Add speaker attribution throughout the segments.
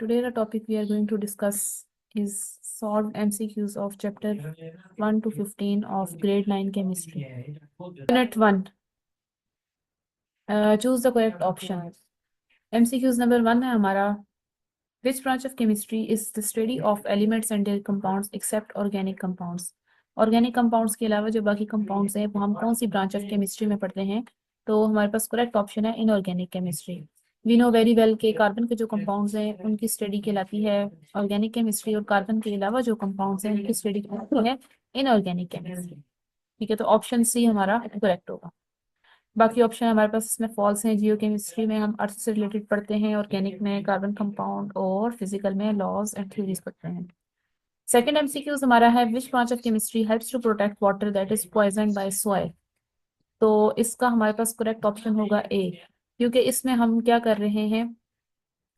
Speaker 1: Today the topic we are going to discuss is solved MCQs of chapter 1 to 15 of grade 9 chemistry. Unit 1. Choose the correct option. MCQs number 1 है हमारा. Which branch of chemistry is the study of elements and their compounds except organic compounds? Organic compounds के अलावा जो बाकी compounds हैं वो हम कौन सी branch of chemistry में पढ़ते हैं? तो हमारे पास correct option है inorganic chemistry. We know very well कि कार्बन के जो कंपाउंड्स हैं उनकी स्टडी कहलाती है ऑर्गेनिक केमिस्ट्री और कार्बन के अलावा जो कंपाउंड्स हैं उनकी स्टडी कहलाती है इनऑर्गेनिक केमिस्ट्री. ठीक है, तो ऑप्शन सी हमारा करेक्ट होगा. बाकी ऑप्शन हमारे पास इसमें फॉल्स हैं. जियो केमिस्ट्री में हम अर्थ से रिलेटेड पढ़ते हैं, ऑर्गेनिक में कार्बन कंपाउंड और फिजिकल में लॉज एंड थ्योरीज पढ़ते हैं. सेकंड एमसीक्यूज हमारा है which branch of chemistry helps to protect water that is poisoned by soil. तो इसका हमारे पास करेक्ट ऑप्शन होगा ए, क्योंकि इसमें हम क्या कर रहे हैं,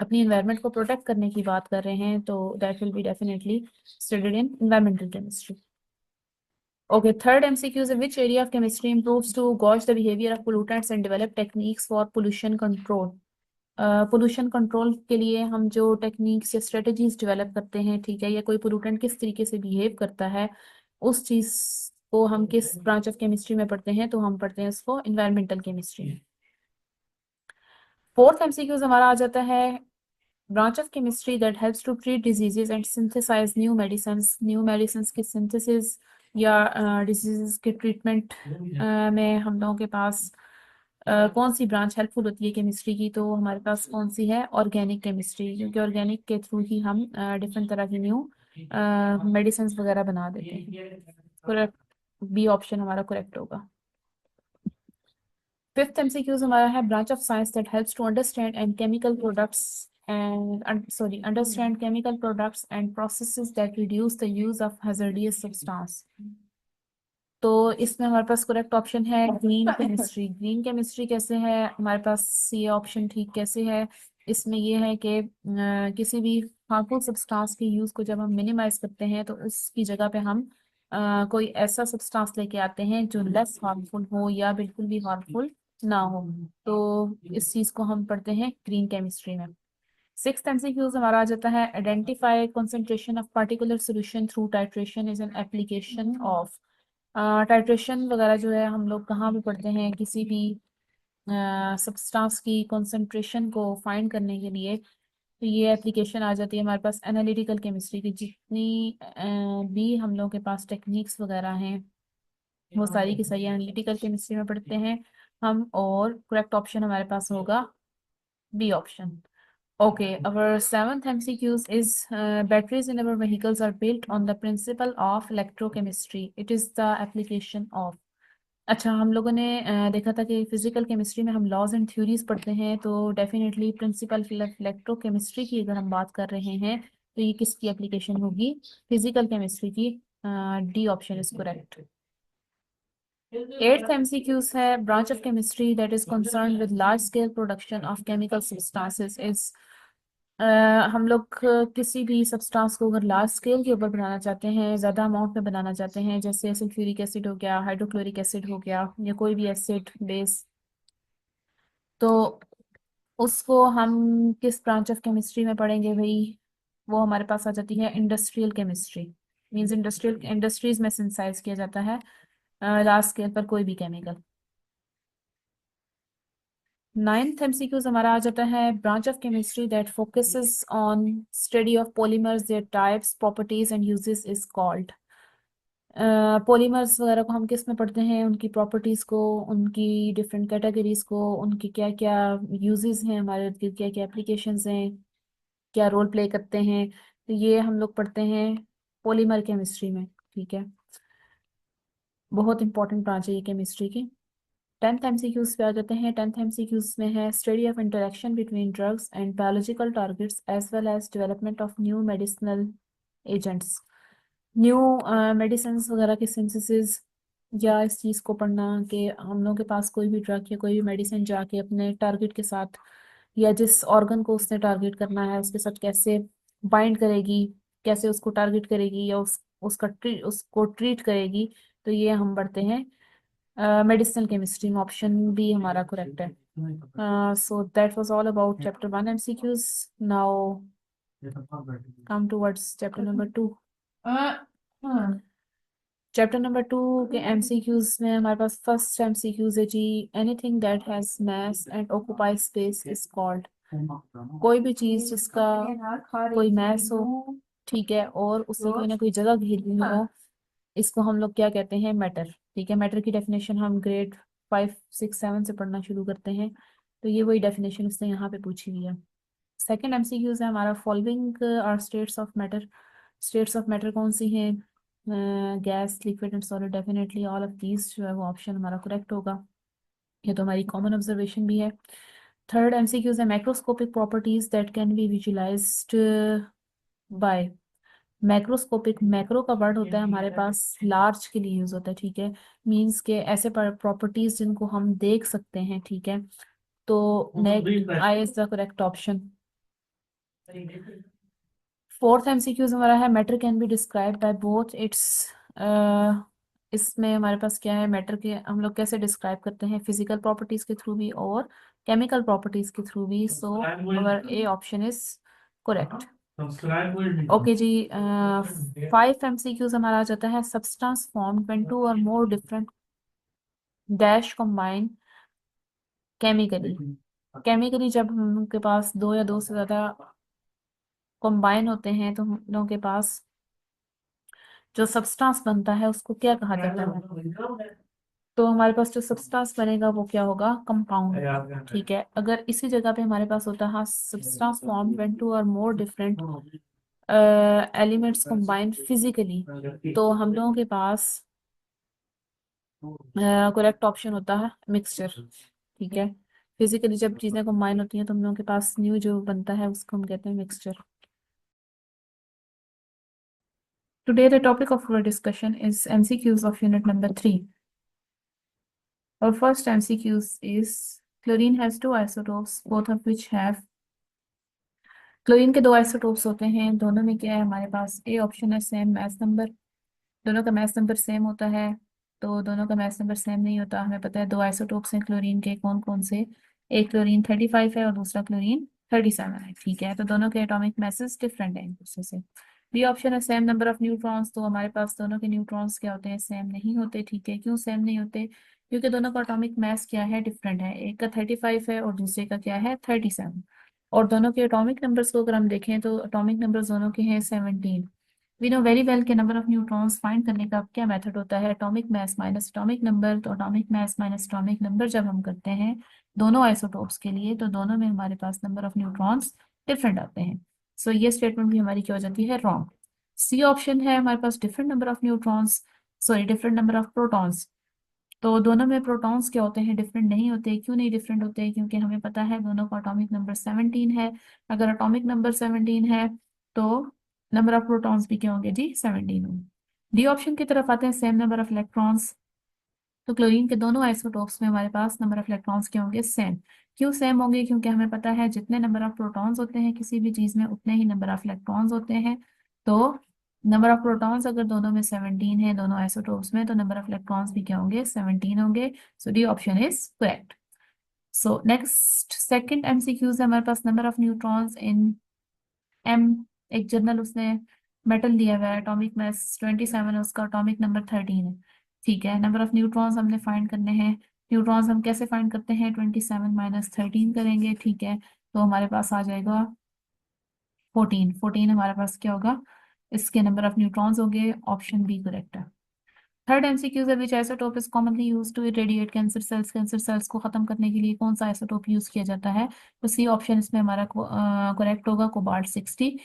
Speaker 1: अपनी एनवायरनमेंट को प्रोटेक्ट करने की बात कर रहे हैं. तो that will be definitely studied in environmental chemistry. Okay, third MCQ is which area of chemistry improves to gauge the behavior of pollutants and develop techniques for pollution control. Pollution control के लिए हम जो techniques या strategies develop करते हैं, ठीक है, या कोई पोल्यूटेंट किस तरीके से बिहेव करता है, उस चीज को हम किस ब्रांच ऑफ केमिस्ट्री में पढ़ते हैं? तो हम पढ़ते हैं उसको इन्वायरमेंटल केमिस्ट्री में. फोर्थ एमसीक्यूज हमारा आ जाता है branch of chemistry that helps to treat diseases and synthesize new medicines. New medicines की synthesis या diseases के treatment में हम लोगों के पास कौन सी ब्रांच हेल्पफुल होती है केमिस्ट्री की? तो हमारे पास कौन सी है? ऑर्गेनिक केमिस्ट्री, क्योंकि ऑर्गेनिक के थ्रू ही हम डिफरेंट तरह की न्यू मेडिसिन वगैरह बना देते हैं. करेक्ट, बी ऑप्शन हमारा करेक्ट होगा. फिफ्थ एमसीक्यूज हमारा है branch of science that helps to understand and chemical products understand chemical products and processes that reduce the use of hazardous substance. तो इसमें हमारे पास करेक्ट ऑप्शन है ग्रीन केमिस्ट्री. ग्रीन केमिस्ट्री कैसे है हमारे पास? ये ऑप्शन ठीक कैसे है? इसमें ये है कि किसी भी हार्मफुल सब्सटेंस के यूज को जब हम मिनिमाइज करते हैं तो उसकी जगह पे हम कोई ऐसा सब्सटेंस लेके आते हैं जो लेस हार्मफुल हो या बिल्कुल भी हार्मफुल ना हो. तो इस चीज को हम पढ़ते हैं ग्रीन केमिस्ट्री में. सिक्स्थ एमसीक्यूज हमारा आ जाता है identify concentration of particular solution through titration is an application of. Titration वगैरह जो है हम लोग कहाँ भी पढ़ते हैं, किसी भी सब्सटेंस की कंसंट्रेशन को फाइंड करने के लिए. तो ये एप्लीकेशन आ जाती है हमारे पास एनालिटिकल केमिस्ट्री की. जितनी भी हम लोग के पास टेक्निक्स वगैरह हैं वो सारी की सारी एनालिटिकल केमिस्ट्री में पढ़ते हैं हम. और करेक्ट ऑप्शन हमारे पास होगा B option. Okay, our seventh MCQs is batteries in our vehicles are built on the principle of electrochemistry. It is the application of. अच्छा, हम लोगों ने देखा था कि फिजिकल केमिस्ट्री में हम लॉज एंड थ्योरीज पढ़ते हैं, तो डेफिनेटली प्रिंसिपल इलेक्ट्रोकेमिस्ट्री की अगर हम बात कर रहे हैं तो ये किसकी एप्लीकेशन होगी? फिजिकल केमिस्ट्री की. D option is correct. Eighth MCQs है branch of chemistry that is concern with large scale production of chemical substances is. हम लोग किसी भी सब्सटेंस को अगर लार्ज स्केल के ऊपर बनाना चाहते हैं, ज़्यादा अमाउंट में बनाना चाहते हैं, जैसे सल्फ्यूरिक एसिड हो गया, हाइड्रोक्लोरिक एसिड हो गया, या कोई भी एसिड बेस, तो उसको हम किस ब्रांच ऑफ केमिस्ट्री में पढ़ेंगे भाई? वो हमारे पास आ जाती है industrial chemistry. Means industrial industries में सिंथेसाइज किया जाता है लार्ज स्केल पर कोई भी केमिकल. नाइन्थ एमसीक्यूज हमारा आ जाता है branch of chemistry that focuses on study of polymers, there types, properties and uses is called. Polymers वगैरह को हम किस में पढ़ते हैं? उनकी प्रॉपर्टीज को, उनकी डिफरेंट कैटेगरीज को, उनकी क्या क्या यूजेस हैं, हमारे क्या क्या एप्लीकेशंस हैं, क्या रोल प्ले करते हैं, तो ये हम लोग पढ़ते हैं पॉलीमर केमिस्ट्री में. ठीक है, बहुत इंपॉर्टेंट ब्रांच है ये केमिस्ट्री की. टेंथ एमसीक्यूज पे आ जाते हैं. टेंथ एमसीक्यूज में है study of interaction between drugs and biological targets as well as development of new medicinal agents. New medicine वगैरह के सिंथेसिस या इस चीज़ को पढ़ना कि हम लोगों के पास कोई भी ड्रग या कोई भी मेडिसिन जाके अपने टारगेट के साथ या जिस ऑर्गन को उसने टारगेट करना है उसके साथ कैसे बाइंड करेगी, कैसे उसको टारगेट करेगी या उसको ट्रीट करेगी. तो ये हम पढ़ते हैं मेडिसिनल केमिस्ट्री में. ऑप्शन बी हमारा करेक्ट है. So that was all about chapter 1 MCQs. Now come towards chapter number 2। Chapter number 2 के एमसीक्यूज में हमारे पास फर्स्ट एमसीक्यूज है जी, anything that has mass and occupy space is called. कोई भी चीज जिसका कोई मास हो, ठीक है, और उससे कोई ना कोई जगह घेरी हुई हो, इसको हम लोग क्या कहते हैं, मैटर। ठीक है, मैटर की डेफिनेशन हम ग्रेड 5 6 7 से पढ़ना शुरू करते हैं, तो ये वही डेफिनेशन उसने यहाँ पे पूछी हुई है। सेकंड एमसीक्यूज है हमारा, following are states of matter. States of matter कौन सी हैं? Gas, liquid and solid. Definitely all of these जो है वो ऑप्शन हमारा करेक्ट होगा, ये तो हमारी कॉमन ऑब्जर्वेशन भी है। थर्ड एमसीक्यूज है, macroscopic properties that can be visualized by. Macroscopic, macro का वर्ड होता है हमारे पास, लार्ज के लिए यूज होता है, ठीक है, मींस के ऐसे प्रॉपर्टीज जिनको हम देख सकते हैं, ठीक है, तो next I is the correct option. Fourth MCQs हमारा है, matter can be describe by both it's. इसमें हमारे पास क्या है, मैटर के हम लोग कैसे डिस्क्राइब करते हैं, फिजिकल प्रॉपर्टीज के थ्रू भी और केमिकल प्रॉपर्टीज के थ्रू भी। So our A option is correct. Okay जी, 5 एमसीक्यूज हमारा आ जाता है, substance form when two or more different dash combine chemically. Chemically जब हम लोग के पास दो या दो से ज्यादा कंबाइन होते हैं तो हम लोगों के पास जो सब्सटेंस बनता है उसको क्या कहा जाता है? तो हमारे पास जो सब्सटेंस बनेगा वो क्या होगा, कंपाउंड। ठीक है, अगर इसी जगह पे हमारे पास होता है substance form when two or more different elements combined physically, तो हम लोगों के पास करेक्ट ऑप्शन होता है मिक्सचर। ठीक है, फिजिकली जब चीजें कंबाइन होती हैं तो हम लोगों के पास न्यू जो बनता है उसको हम कहते हैं mixture. Today the topic of our discussion is MCQs of unit number 3. Our first MCQs is chlorine has two isotopes, both of which have। Chlorine के दो आइसोटोप्स होते हैं, दोनों में क्या है हमारे पास, ए ऑप्शन है सेम मैस नंबर। दोनों का मैस नंबर सेम होता है, तो दोनों का मैस नंबर सेम नहीं होता। हमें पता है दो आइसोटोप्स हैं क्लोरीन के, कौन कौन से, एक क्लोरीन 35 है और दूसरा क्लोरीन 37 है। ठीक है, तो दोनों के एटॉमिक मैसेज डिफरेंट है एक दूसरे से। बी ऑप्शन है सेम नंबर ऑफ न्यूट्रॉन्स, तो हमारे पास दोनों के न्यूट्रॉन्स क्या होते हैं, सेम नहीं होते। ठीक है, क्यों सेम नहीं होते? क्योंकि दोनों का एटॉमिक मैस क्या है, डिफरेंट है। एक का 35 है और दूसरे का क्या है, 37। और दोनों के एटॉमिक नंबर्स को अगर हम देखें तो एटॉमिक नंबर्स दोनों के हैं 17। वी नो वेरी वेल के नंबर ऑफ न्यूट्रॉन्स फाइंड करने का क्या मेथड होता है, atomic mass minus atomic number. तो atomic mass minus atomic number जब हम करते हैं दोनों आइसोटोप्स के लिए, तो दोनों में हमारे पास नंबर ऑफ न्यूट्रॉन्स डिफरेंट आते हैं। सो ये स्टेटमेंट भी हमारी क्या हो जाती है, रॉन्ग। सी ऑप्शन है हमारे पास different number of neutrons, sorry different number of protons. तो दोनों में प्रोटॉन्स क्या होते हैं, डिफरेंट नहीं होते। क्यों नहीं डिफरेंट होते? क्योंकि हमें पता है दोनों का एटॉमिक नंबर 17 है। अगर एटॉमिक नंबर 17 है तो नंबर ऑफ प्रोटॉन्स भी क्या होंगे जी, 17 होंगे। डी ऑप्शन की तरफ आते हैं, सेम नंबर ऑफ इलेक्ट्रॉन्स। तो क्लोरीन के दोनों आइसोटोप्स में हमारे पास नंबर ऑफ इलेक्ट्रॉन्स क्या होंगे, सेम। क्यों सेम होंगे? क्योंकि हमें पता है जितने नंबर ऑफ प्रोटॉन्स होते हैं किसी भी चीज में उतने ही नंबर ऑफ इलेक्ट्रॉन्स होते हैं। तो नंबर ऑफ प्रोटॉन्स अगर दोनों में 17 है, दोनों आइसोटोप्स में, तो नंबर ऑफ इलेक्ट्रॉन्स भी क्या होंगे, 17 होंगे। So D option is correct. So next second MCQs है हमारे पास, number of neutrons in M. एक जर्नल उसने मेटल दिया हुआ है, एटॉमिक मास 27 है, उसका एटॉमिक नंबर 13 है। ठीक है, नंबर ऑफ न्यूट्रॉन्स हमने फाइंड करने हैं। न्यूट्रॉन्स हम कैसे फाइंड करते हैं, 27 माइनस 13 करेंगे। ठीक है, तो हमारे पास आ जाएगा 14। 14 हमारे पास क्या होगा, इसके नंबर ऑफ न्यूट्रॉन्स हो गए। ऑप्शन बी करेक्ट है। थर्ड एमसीक्यू है, which isotope is commonly use to irradiate cancer cells. Cancer cells को खत्म करने के लिए कौन सा आइसोटोप यूज किया जाता है? तो सी ऑप्शन इसमें हमारा करेक्ट होगा, कोबाल्ट 60।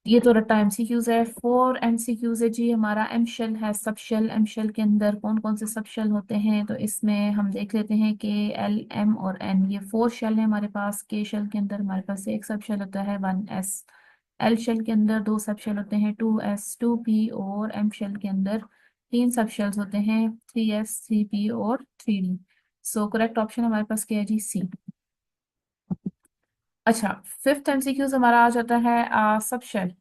Speaker 1: ये तो रट्टा एमसीक्यूज है। 4 एमसीक्यूज है जी हमारा, एम शेल है, सब शेल। एम शेल के अंदर कौन कौन से सब शेल होते हैं? तो इसमें हम देख लेते हैं के, एल, एम और एन, ये 4 शेल है हमारे पास। के शेल के अंदर हमारे पास एक सब शेल होता है, 1s। एल शेल के अंदर दो सब शेल होते हैं, 2s, 2p। और एम शेल के अंदर तीन सब शेल्स होते हैं, 3s, 3p और 3d। सो करेक्ट ऑप्शन हमारे पास क्या है जी, सी। अच्छा, फिफ्थ एमसीक्यूज हमारा आ जाता है subshell.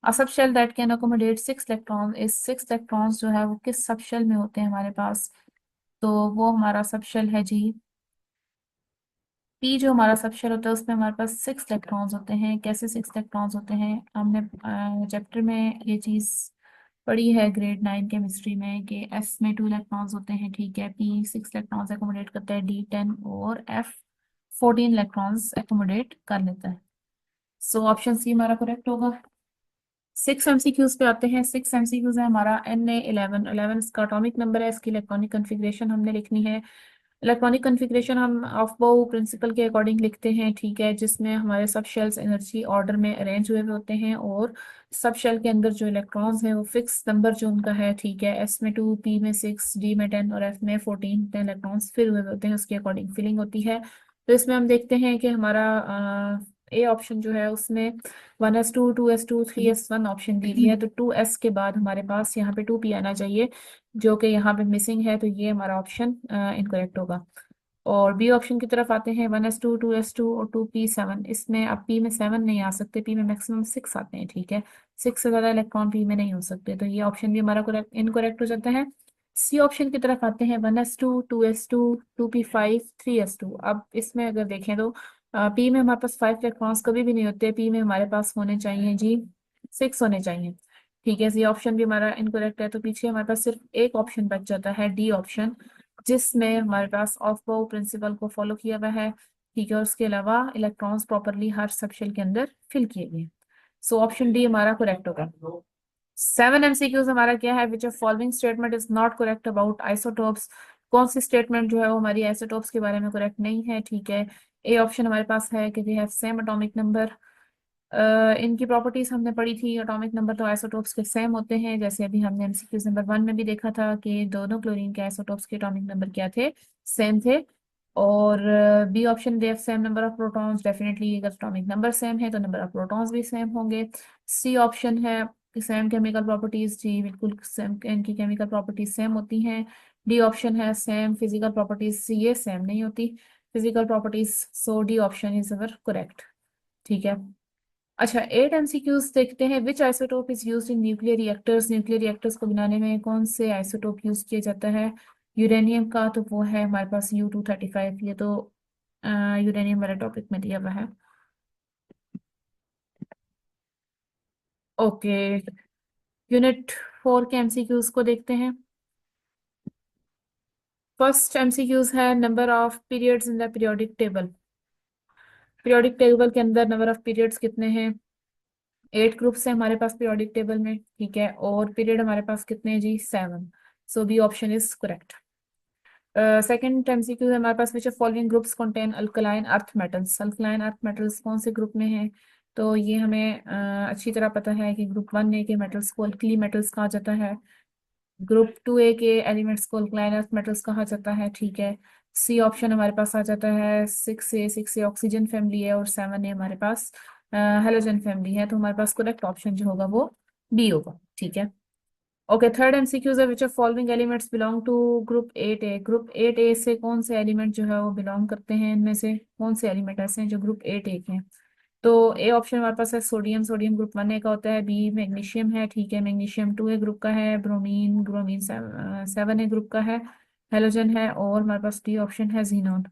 Speaker 1: A subshell that can accommodate 6 electron, इस 6 इलेक्ट्रॉन्स जो है वो किस सबशेल में होते हैं हमारे पास? तो वो हमारा सबशेल है जी पी जो हमारा सबशेल होता है उसमें हमारे पास 6 इलेक्ट्रॉन्स होते हैं। कैसे 6 इलेक्ट्रॉन्स होते हैं, हमने चैप्टर में ये चीज़ पढ़ी है ग्रेड 9 केमिस्ट्री में कि एस में 2 इलेक्ट्रॉन्स होते हैं, ठीक है। पी 6 इलेक्ट्रॉन्स एकोमोडेट करता है, डी 10, और एफ 14 इलेक्ट्रॉन्स एकोमोडेट कर लेता है। सो ऑप्शन सी हमारा करेक्ट होगा। 6 MCQs पे आते हैं। 6 MCQs है हमारा Na11। 11 इसका अटोमिक नंबर है, इसकी इलेक्ट्रॉनिक कन्फिग्रेशन हमने लिखनी है। इलेक्ट्रॉनिक कन्फिग्रेशन हम ऑफबाउ प्रिंसिपल के अकॉर्डिंग लिखते हैं, ठीक है, जिसमें हमारे सब शेल्स एनर्जी ऑर्डर में अरेंज हुए हुए होते हैं और सब शेल के अंदर जो इलेक्ट्रॉन्स हैं वो फिक्स नंबर जो उनका है, ठीक है, एस में 2, पी में 6, डी में 10 और एफ में 14, 10 इलेक्ट्रॉन्स फिल हुए होते हैं, उसके अकॉर्डिंग फिलिंग होती है। तो इसमें हम देखते हैं कि हमारा ए ऑप्शन जो है उसमें 1s2, 2s2, 3s1 ऑप्शन दी हुई है। तो 2s के बाद हमारे पास यहाँ पे 2p आना चाहिए, जो कि यहाँ पे मिसिंग है, तो ये हमारा ऑप्शन इनकरेक्ट होगा। और बी ऑप्शन की तरफ आते हैं। 1s2, 2s2 और 2p7। इसमें अब पी में 7 नहीं आ सकते, पी में मैक्सिमम 6 आते हैं, ठीक है। 6 से ज़्यादा इलेक्ट्रॉन पी में नहीं हो सकते, तो ये ऑप्शन भी हमारा करेक्ट इनकरेक्ट हो जाता है। सी ऑप्शन की तरफ आते हैं। 1s2, 2s2, 2p5, 3s2। अब इसमें अगर देखें तो पी में हमारे पास 5 इलेक्ट्रॉन्स कभी भी नहीं होते, पी में हमारे पास होने चाहिए जी 6 होने चाहिए, ठीक है। सी ऑप्शन भी हमारा इनकरेक्ट है, तो पीछे हमारे पास सिर्फ एक ऑप्शन बच जाता है, डी ऑप्शन, जिसमें हमारे पास ऑफ बाउ प्रिंसिपल को फॉलो किया हुआ है, ठीक है, और उसके अलावा इलेक्ट्रॉन्स प्रॉपरली हर सबशेल के अंदर फिल किए गए। सो ऑप्शन डी हमारा करेक्ट होगा। 7 MCQs हमारा क्या है, which of following statement is not correct about isotopes. कौन सी स्टेटमेंट जो है वो हमारी आइसोटोप्स के बारे में करेक्ट नहीं है, ठीक है। ए ऑप्शन हमारे पास है कि दे हैव सेम एटॉमिक नंबर। इनकी प्रॉपर्टीज हमने पढ़ी थी, एटॉमिक नंबर तो आइसोटोप्स के सेम होते हैं, जैसे अभी हमने एमसीक्यूज नंबर 1 में भी देखा था कि दोनों क्लोरीन के आइसोटोप्स के एटॉमिक नंबर क्या थे, सेम थे। और B option, they have same number of protons. Definitely अगर एटॉमिक नंबर सेम है तो नंबर ऑफ प्रोटॉन्स भी सेम होंगे। सी ऑप्शन है सेम केमिकल प्रॉपर्टीज, जी बिल्कुल सेम, इनकी केमिकल प्रॉपर्टीज सेम होती हैं। डी ऑप्शन है सेम फिजिकल प्रॉपर्टीज, सी ये सेम नहीं होती physical properties, so D option is our correct, ठीक है। अच्छा, 8 MCQs देखते हैं। Which isotope is used in nuclear reactors. Nuclear reactors को बनाने में कौन से आइसोटोप यूज किया जाता है यूरेनियम का, तो वो है हमारे पास U235। ये तो यूरेनियम वाला टॉपिक में दिया हुआ है। ओके, यूनिट 4 के MCQs को देखते हैं। फर्स्ट MCQs है number of periods in the periodic table. Periodic table के अंदर नंबर ऑफ पीरियड्स कितने हैं, 8 ग्रुप्स है हमारे पास पीरियोडिक टेबल में, ठीक है, और पीरियड हमारे पास कितने हैं जी 7। So B option is correct. Second MCQ है हमारे पास, which of following groups contain alkaline earth metals. Alkaline earth metals कौन से ग्रुप में है, तो ये हमें अच्छी तरह पता है कि ग्रुप 1A के मेटल्स को अल्कली मेटल्स कहा जाता है, ग्रुप 2A के एलिमेंट्स को अल्कलाइन अर्थ मेटल्स कहा जाता है, ठीक है। सी ऑप्शन हमारे पास आ जाता है। 6A ऑक्सीजन फैमिली है और 7A हमारे पास हेलोजन फैमिली है, तो हमारे पास करेक्ट ऑप्शन जो होगा वो डी होगा, ठीक है। ओके, थर्ड MCQ है, which of following elements belong to group 8A। Group 8A से कौन से एलिमेंट जो है वो बिलोंग करते हैं, इनमें से कौन से एलिमेंट ऐसे हैं जो ग्रुप 8A के हैं, तो ए ऑप्शन हमारे पास है सोडियम। सोडियम ग्रुप 1A का होता है। बी मैग्नीशियम है, ठीक है, मैग्नीशियम 2A ग्रुप का है। ब्रोमीन ब्रोमीन 7A ग्रुप का है। हेलोजन है, और हमारे पास डी ऑप्शन है जीनोन।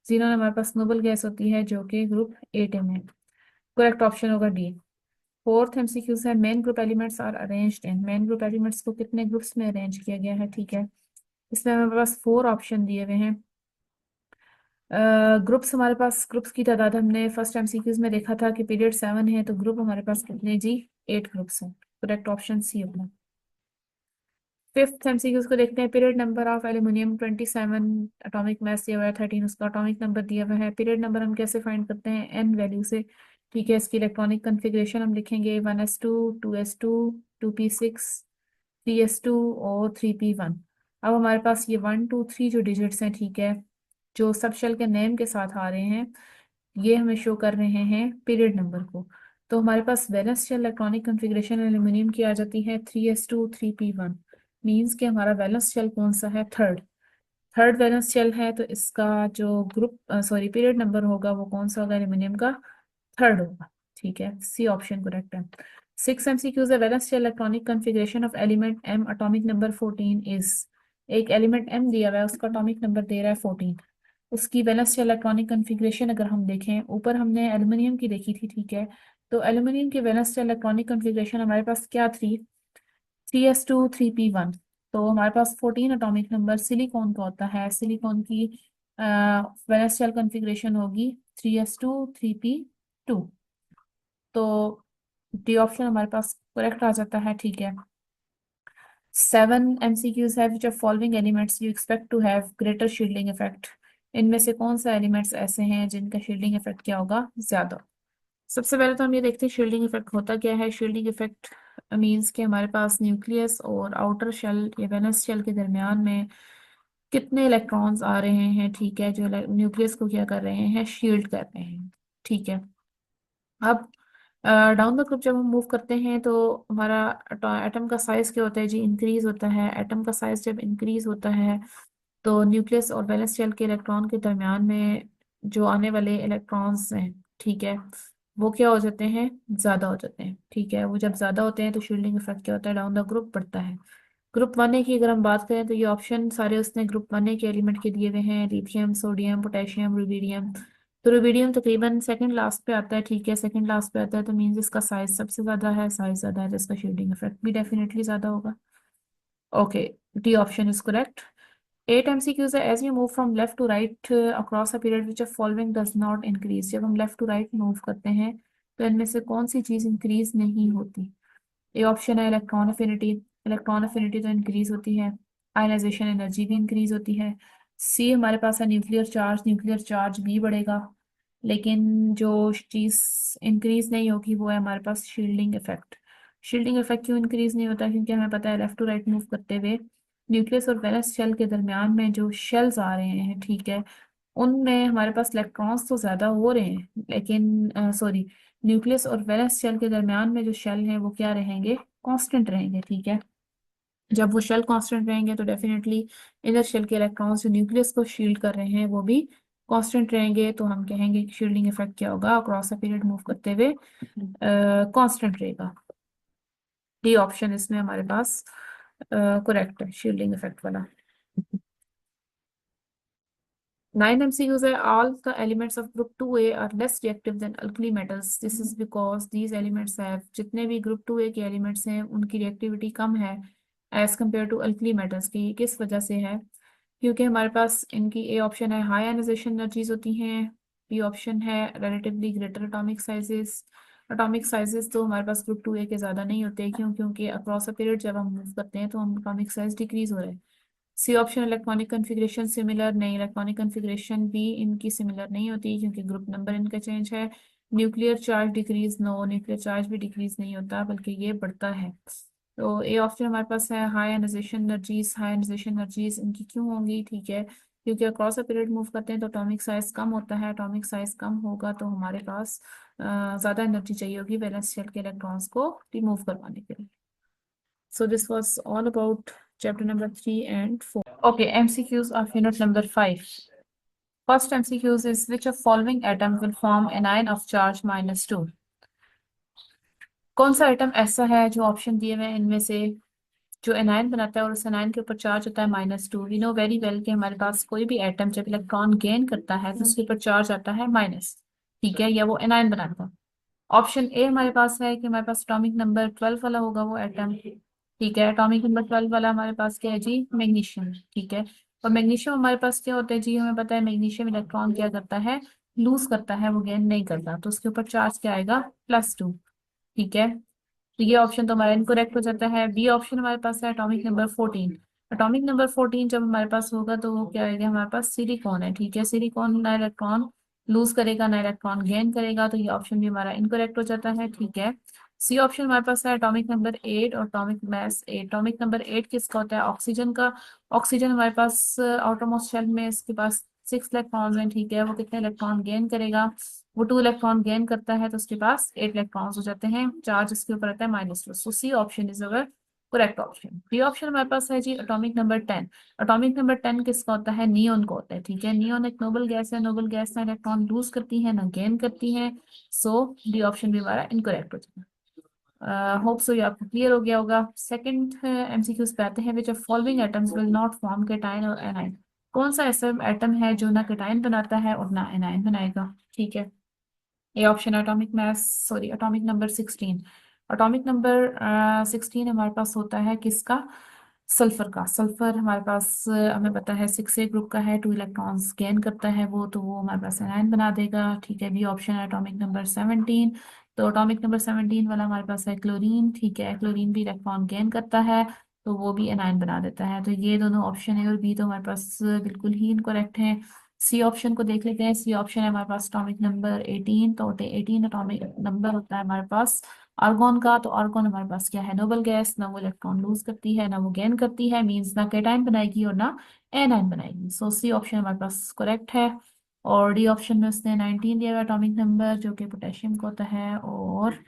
Speaker 1: जीनोन हमारे पास नोबल गैस होती है जो कि ग्रुप 8A में। करेक्ट ऑप्शन होगा डी। फोर्थ MCQ है, main group elements are arranged in. Main group elements को कितने ग्रुप्स में अरेंज किया गया है, ठीक है। इसमें हमारे पास 4 ऑप्शन दिए हुए हैं। ग्रुप्स हमारे पास, ग्रुप्स की तादाद हमने फर्स्ट MCQs में देखा था कि पीरियड 7 है, तो ग्रुप हमारे पास कितने जी 8 ग्रुप्स हैं। करेक्ट ऑप्शन सी होगा। फिफ्थ MCQs को देखते हैं। Period number of aluminium 27, atomic mass दिया हुआ है 13, उसका एटॉमिक नंबर दिया हुआ है। पीरियड नंबर हम कैसे फाइंड करते हैं, एन वैल्यू से, ठीक है। इसकी इलेक्ट्रॉनिक कन्फिग्रेशन हम लिखेंगे 1s2, 2s2, 2p6, 3s2 और 3p1। अब हमारे पास ये 1 2 3 जो डिजिट्स हैं, ठीक है, जो सब शेल के नेम के साथ आ रहे हैं, ये हमें शो कर रहे हैं पीरियड नंबर को। तो हमारे पास valence shell electronic configuration aluminium की आ जाती है 3s2, 3p1। मीन्स कि हमारा वैलेंस शेल कौन सा है, थर्ड। थर्ड वैलेंस शेल है, तो इसका जो ग्रुप सॉरी पीरियड नंबर होगा वो कौन सा होगा, एल्यूमिनियम का थर्ड होगा, ठीक है। सी ऑप्शन करेक्ट है। 6 MCQs है, valence shell electronic configuration of element M atomic number 14 is. एक एलिमेंट एम दिया हुआ है, उसका अटोमिक नंबर दे रहा है 14। उसकी वैलेंस इलेक्ट्रॉनिक कन्फिग्रेशन अगर हम देखें, ऊपर हमने एल्युमिनियम की देखी थी, ठीक है। तो एल्युमिनियम की वैलेंस इलेक्ट्रॉनिक कन्फिग्रेशन हमारे पास क्या थी, 3s2 3p1। तो हमारे पास 14 एटॉमिक नंबर सिलिकॉन का होता है। सिलिकॉन की वैलेंस शेल कन्फिग्रेशन होगी 3s2 3p2। तो डी ऑप्शन हमारे पास करेक्ट आ जाता है, ठीक है। 7 MCQs है, which of following elements you expect to have greater shielding effect. इनमें से कौन सा एलिमेंट्स ऐसे हैं जिनका शील्डिंग इफेक्ट क्या होगा, ज्यादा। सबसे पहले तो हम ये देखते हैं शील्डिंग इफेक्ट होता क्या है। शील्डिंग इफेक्ट मींस कि हमारे पास न्यूक्लियस और आउटर शेल या वैलेंस शेल के दरमियान में कितने इलेक्ट्रॉन्स आ रहे हैं, ठीक है, जो न्यूक्लियस को क्या कर रहे हैं, शील्ड कर रहे हैं, ठीक है। अब डाउन द ग्रुप जब हम मूव करते हैं तो हमारा एटम का साइज क्या होता है जी, इंक्रीज होता है। एटम का साइज जब इंक्रीज होता है तो न्यूक्लियस और वैलेंस शेल के इलेक्ट्रॉन के दरमियान में जो आने वाले इलेक्ट्रॉन्स हैं, ठीक है, वो क्या हो जाते हैं, ज्यादा हो जाते हैं, ठीक है। वो जब ज्यादा होते हैं तो शील्डिंग इफेक्ट क्या होता है, डाउन द ग्रुप बढ़ता है। ग्रुप 1A की अगर हम बात करें तो ये ऑप्शन सारे उसने ग्रुप 1A के एलिमेंट के दिए हुए हैं, लिथियम, सोडियम, पोटेशियम, रुबिडियम। तो रुबिडियम तकरीबन सेकंड लास्ट पे आता है, ठीक है, सेकंड लास्ट पे आता है, तो मीन्स इसका साइज सबसे ज्यादा है, साइज ज्यादा है तो इसका शील्डिंग इफेक्ट भी डेफिनेटली ज्यादा होगा। Okay, D option is correct. 8 MCQs है, as you move from left to right across a period which of following does not increase. जब हम लेफ्ट टू राइट मूव करते हैं तो इनमें से कौन सी चीज इंक्रीज नहीं होती। ये ऑप्शन है इलेक्ट्रॉन अफिनिटी। इलेक्ट्रॉन अफिनिटी तो इंक्रीज होती है, आयनाइजेशन एनर्जी भी इंक्रीज होती है। सी हमारे पास है न्यूक्लियर चार्ज, न्यूक्लियर चार्ज भी बढ़ेगा। लेकिन जो चीज इंक्रीज नहीं होगी वो है हमारे पास शील्डिंग इफेक्ट। शील्डिंग इफेक्ट क्यों इंक्रीज नहीं होता, क्योंकि हमें पता है लेफ्ट टू राइट मूव करते हुए न्यूक्लियस और वैलेंस शेल के दरमियान में जो शेल्स आ रहे हैं, ठीक है, उनमें हमारे पास इलेक्ट्रॉन्स तो ज्यादा हो रहे हैं, लेकिन सॉरी, न्यूक्लियस और वैलेंस शेल के दरमियान में जो शेल हैं वो क्या रहेंगे, कांस्टेंट रहेंगे, ठीक है। जब वो शेल कांस्टेंट रहेंगे तो डेफिनेटली इनर शेल के इलेक्ट्रॉन्स जो न्यूक्लियस को शील्ड कर रहे हैं वो भी कांस्टेंट रहेंगे। तो हम कहेंगे कि शील्डिंग इफेक्ट क्या होगा, अक्रॉस अ पीरियड मूव करते हुए कांस्टेंट रहेगा। डी ऑप्शन इसमें हमारे पास करेक्ट है, शील्डिंग इफेक्ट वाला। 9 MCQs are all the elements of group 2A are less reactive than alkali metals. This is because these elements have, जितने भी group 2A के elements हैं उनकी reactivity कम है as compared to alkali metals की। किस वजह से है, क्योंकि हमारे पास इनकी ए ऑप्शन है हाई आयनाइजेशन एनर्जीज होती हैं, बी ऑप्शन है relatively greater atomic sizes. Atomic sizes तो हमारे पास ग्रुप 2A के ज़्यादा नहीं होते, क्यों, क्योंकि अक्रॉस अ पीरियड जब हम मूव करते हैं तो हम एटॉमिक साइज डिक्रीज हो रहे हैं। C option electronic configuration similar, नहीं, इलेक्ट्रॉनिक कन्फिग्रेशन भी इनकी सिमिलर नहीं होती क्योंकि ग्रुप नंबर इनका चेंज है। Nuclear charge decrease, no, nuclear charge भी डिक्रीज नहीं होता बल्कि ये बढ़ता है। तो ए ऑप्शन हमारे पास है हाई एनाइजेशन एनर्जीज। हाई एनाइजेशन एनर्जीज इनकी क्यों होंगी, ठीक है, क्योंकि अक्रॉस अ पीरियड मूव करते हैं तो एटॉमिक साइज कम होता है। एटॉमिक साइज कम होगा तो हमारे पास ज़्यादा एनर्जी चाहिए होगी वैलेंस शेल के इलेक्ट्रॉन्स को रिमूव करवाने के लिए। So this was all about chapter number 3 and 4. Okay, MCQs of unit number 5. First MCQs is which of following atom will form anion of charge -2? कौन सा एटम ऐसा है जो ऑप्शन दिए हुए हैं इनमें से जो एनायन बनाता है और उस एनायन के ऊपर चार्ज होता है -2। वी नो वेरी वेल कि हमारे पास कोई भी एटम जब इलेक्ट्रॉन गेन करता है तो उसके ऊपर चार्ज आता है माइनस, ठीक है, या वो एनायन बनाता है। ऑप्शन ए हमारे पास है कि हमारे पास एटॉमिक नंबर 12 वाला होगा वो एटम, ठीक है। एटॉमिक नंबर 12 वाला हमारे पास क्या है जी, मैग्नीशियम, ठीक है। और मैग्नीशियम हमारे पास क्या होता है जी, हमें पता है मैग्नीशियम इलेक्ट्रॉन क्या करता है, लूज करता है, वो गेन नहीं करता, तो उसके ऊपर चार्ज क्या आएगा, +2, ठीक है। तो ये ऑप्शन तो हमारा इनकरेक्ट हो जाता है। बी ऑप्शन हमारे पास है एटॉमिक नंबर 14। एटॉमिक नंबर 14 जब हमारे पास होगा तो वो क्या आएगा, हमारे पास सिलिकॉन है, ठीक है। सिलिकॉन ना इलेक्ट्रॉन लूज करेगा ना इलेक्ट्रॉन गेन करेगा, तो ये ऑप्शन भी हमारा इनकरेक्ट हो जाता है, ठीक है। सी ऑप्शन हमारे पास है एटॉमिक नंबर 8 और एटॉमिक मास 8। एटॉमिक नंबर 8 किसका होता है, ऑक्सीजन का। ऑक्सीजन हमारे पास आउटर मोस्ट शेल में इसके पास 6 इलेक्ट्रॉन्स हैं, ठीक है। वो कितने इलेक्ट्रॉन गेन करेगा, वो 2 इलेक्ट्रॉन गेन करता है तो उसके पास 8 इलेक्ट्रॉन्स हो जाते हैं, चार्ज इसके ऊपर आता है -2। So C option is our correct option. B option हमारे पास है जी एटॉमिक नंबर 10। एटॉमिक नंबर 10 किसका होता है, नियोन का होता है, ठीक है। नियोन एक नोबल गैस है, नोबल गैस ना इलेक्ट्रॉन लूज करती है ना गेन करती है। सो डी ऑप्शन भी हमारा इनकरेक्ट हो जाएगा। होप सो ये आपको क्लियर हो गया होगा। सेकंड एमसीक्यूज पे आते हैं, which of following atoms will not form cation और एनायन। कौन सा ऐसा एटम है जो ना केटाइन बनाता है और ना एनायन बनाएगा? ठीक है, A option atomic mass, sorry atomic number 16। Atomic number 16 हमारे पास होता है किसका? सल्फर का। सल्फर हमारे पास हमें पता है 6A ग्रुप का है, 2 इलेक्ट्रॉन्स गेन करता है वो, तो वो हमारे पास एनायन बना देगा। ठीक है, बी ऑप्शन है एटॉमिक नंबर 17। तो एटॉमिक नंबर 17 वाला हमारे पास है क्लोरीन। ठीक है, क्लोरीन भी इलेक्ट्रॉन गेन करता है, तो वो भी एनायन बना देता है। तो ये दोनों ऑप्शन है और बी तो हमारे पास बिल्कुल ही इनकरेक्ट है। सी ऑप्शन को देख लेते हैं। सी ऑप्शन है हमारे पास एटॉमिक नंबर 18। तो 18 एटॉमिक नंबर होता है हमारे पास आर्गोन का। तो आर्गोन हमारे पास क्या है? नोबल गैस, ना वो इलेक्ट्रॉन लूज करती है ना वो गेन करती है, मींस ना केटाइन बनाएगी और ना एनाइन बनाएगी। सो सी ऑप्शन हमारे पास करेक्ट है। और डी ऑप्शन में उसने 19 दिया हुआ एटॉमिक नंबर, जो कि पोटेशियम का होता है, और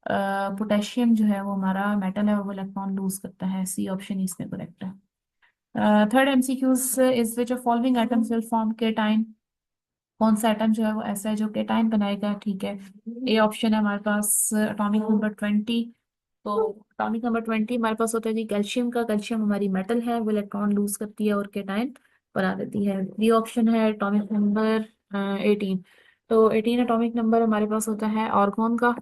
Speaker 1: पोटेशियम जो है वो हमारा मेटल है और वो इलेक्ट्रॉन लूज करता है। सी ऑप्शन इसमें करेक्ट है। Third MCQs is which of following atoms will form cation? कौन सा एटम जो है वो ऐसा है जो केटाइन बनाएगा? ठीक है, ए ऑप्शन है हमारे पास एटॉमिक नंबर 20। तो एटॉमिक नंबर 20 हमारे पास होता है कि कैल्शियम का। कैल्शियम हमारी मेटल है, वो इलेक्ट्रॉन लूज करती है और केटाइन बना देती है। बी ऑप्शन है एटॉमिक नंबर 18। तो 18 एटॉमिक नंबर हमारे पास होता है आर्गॉन का।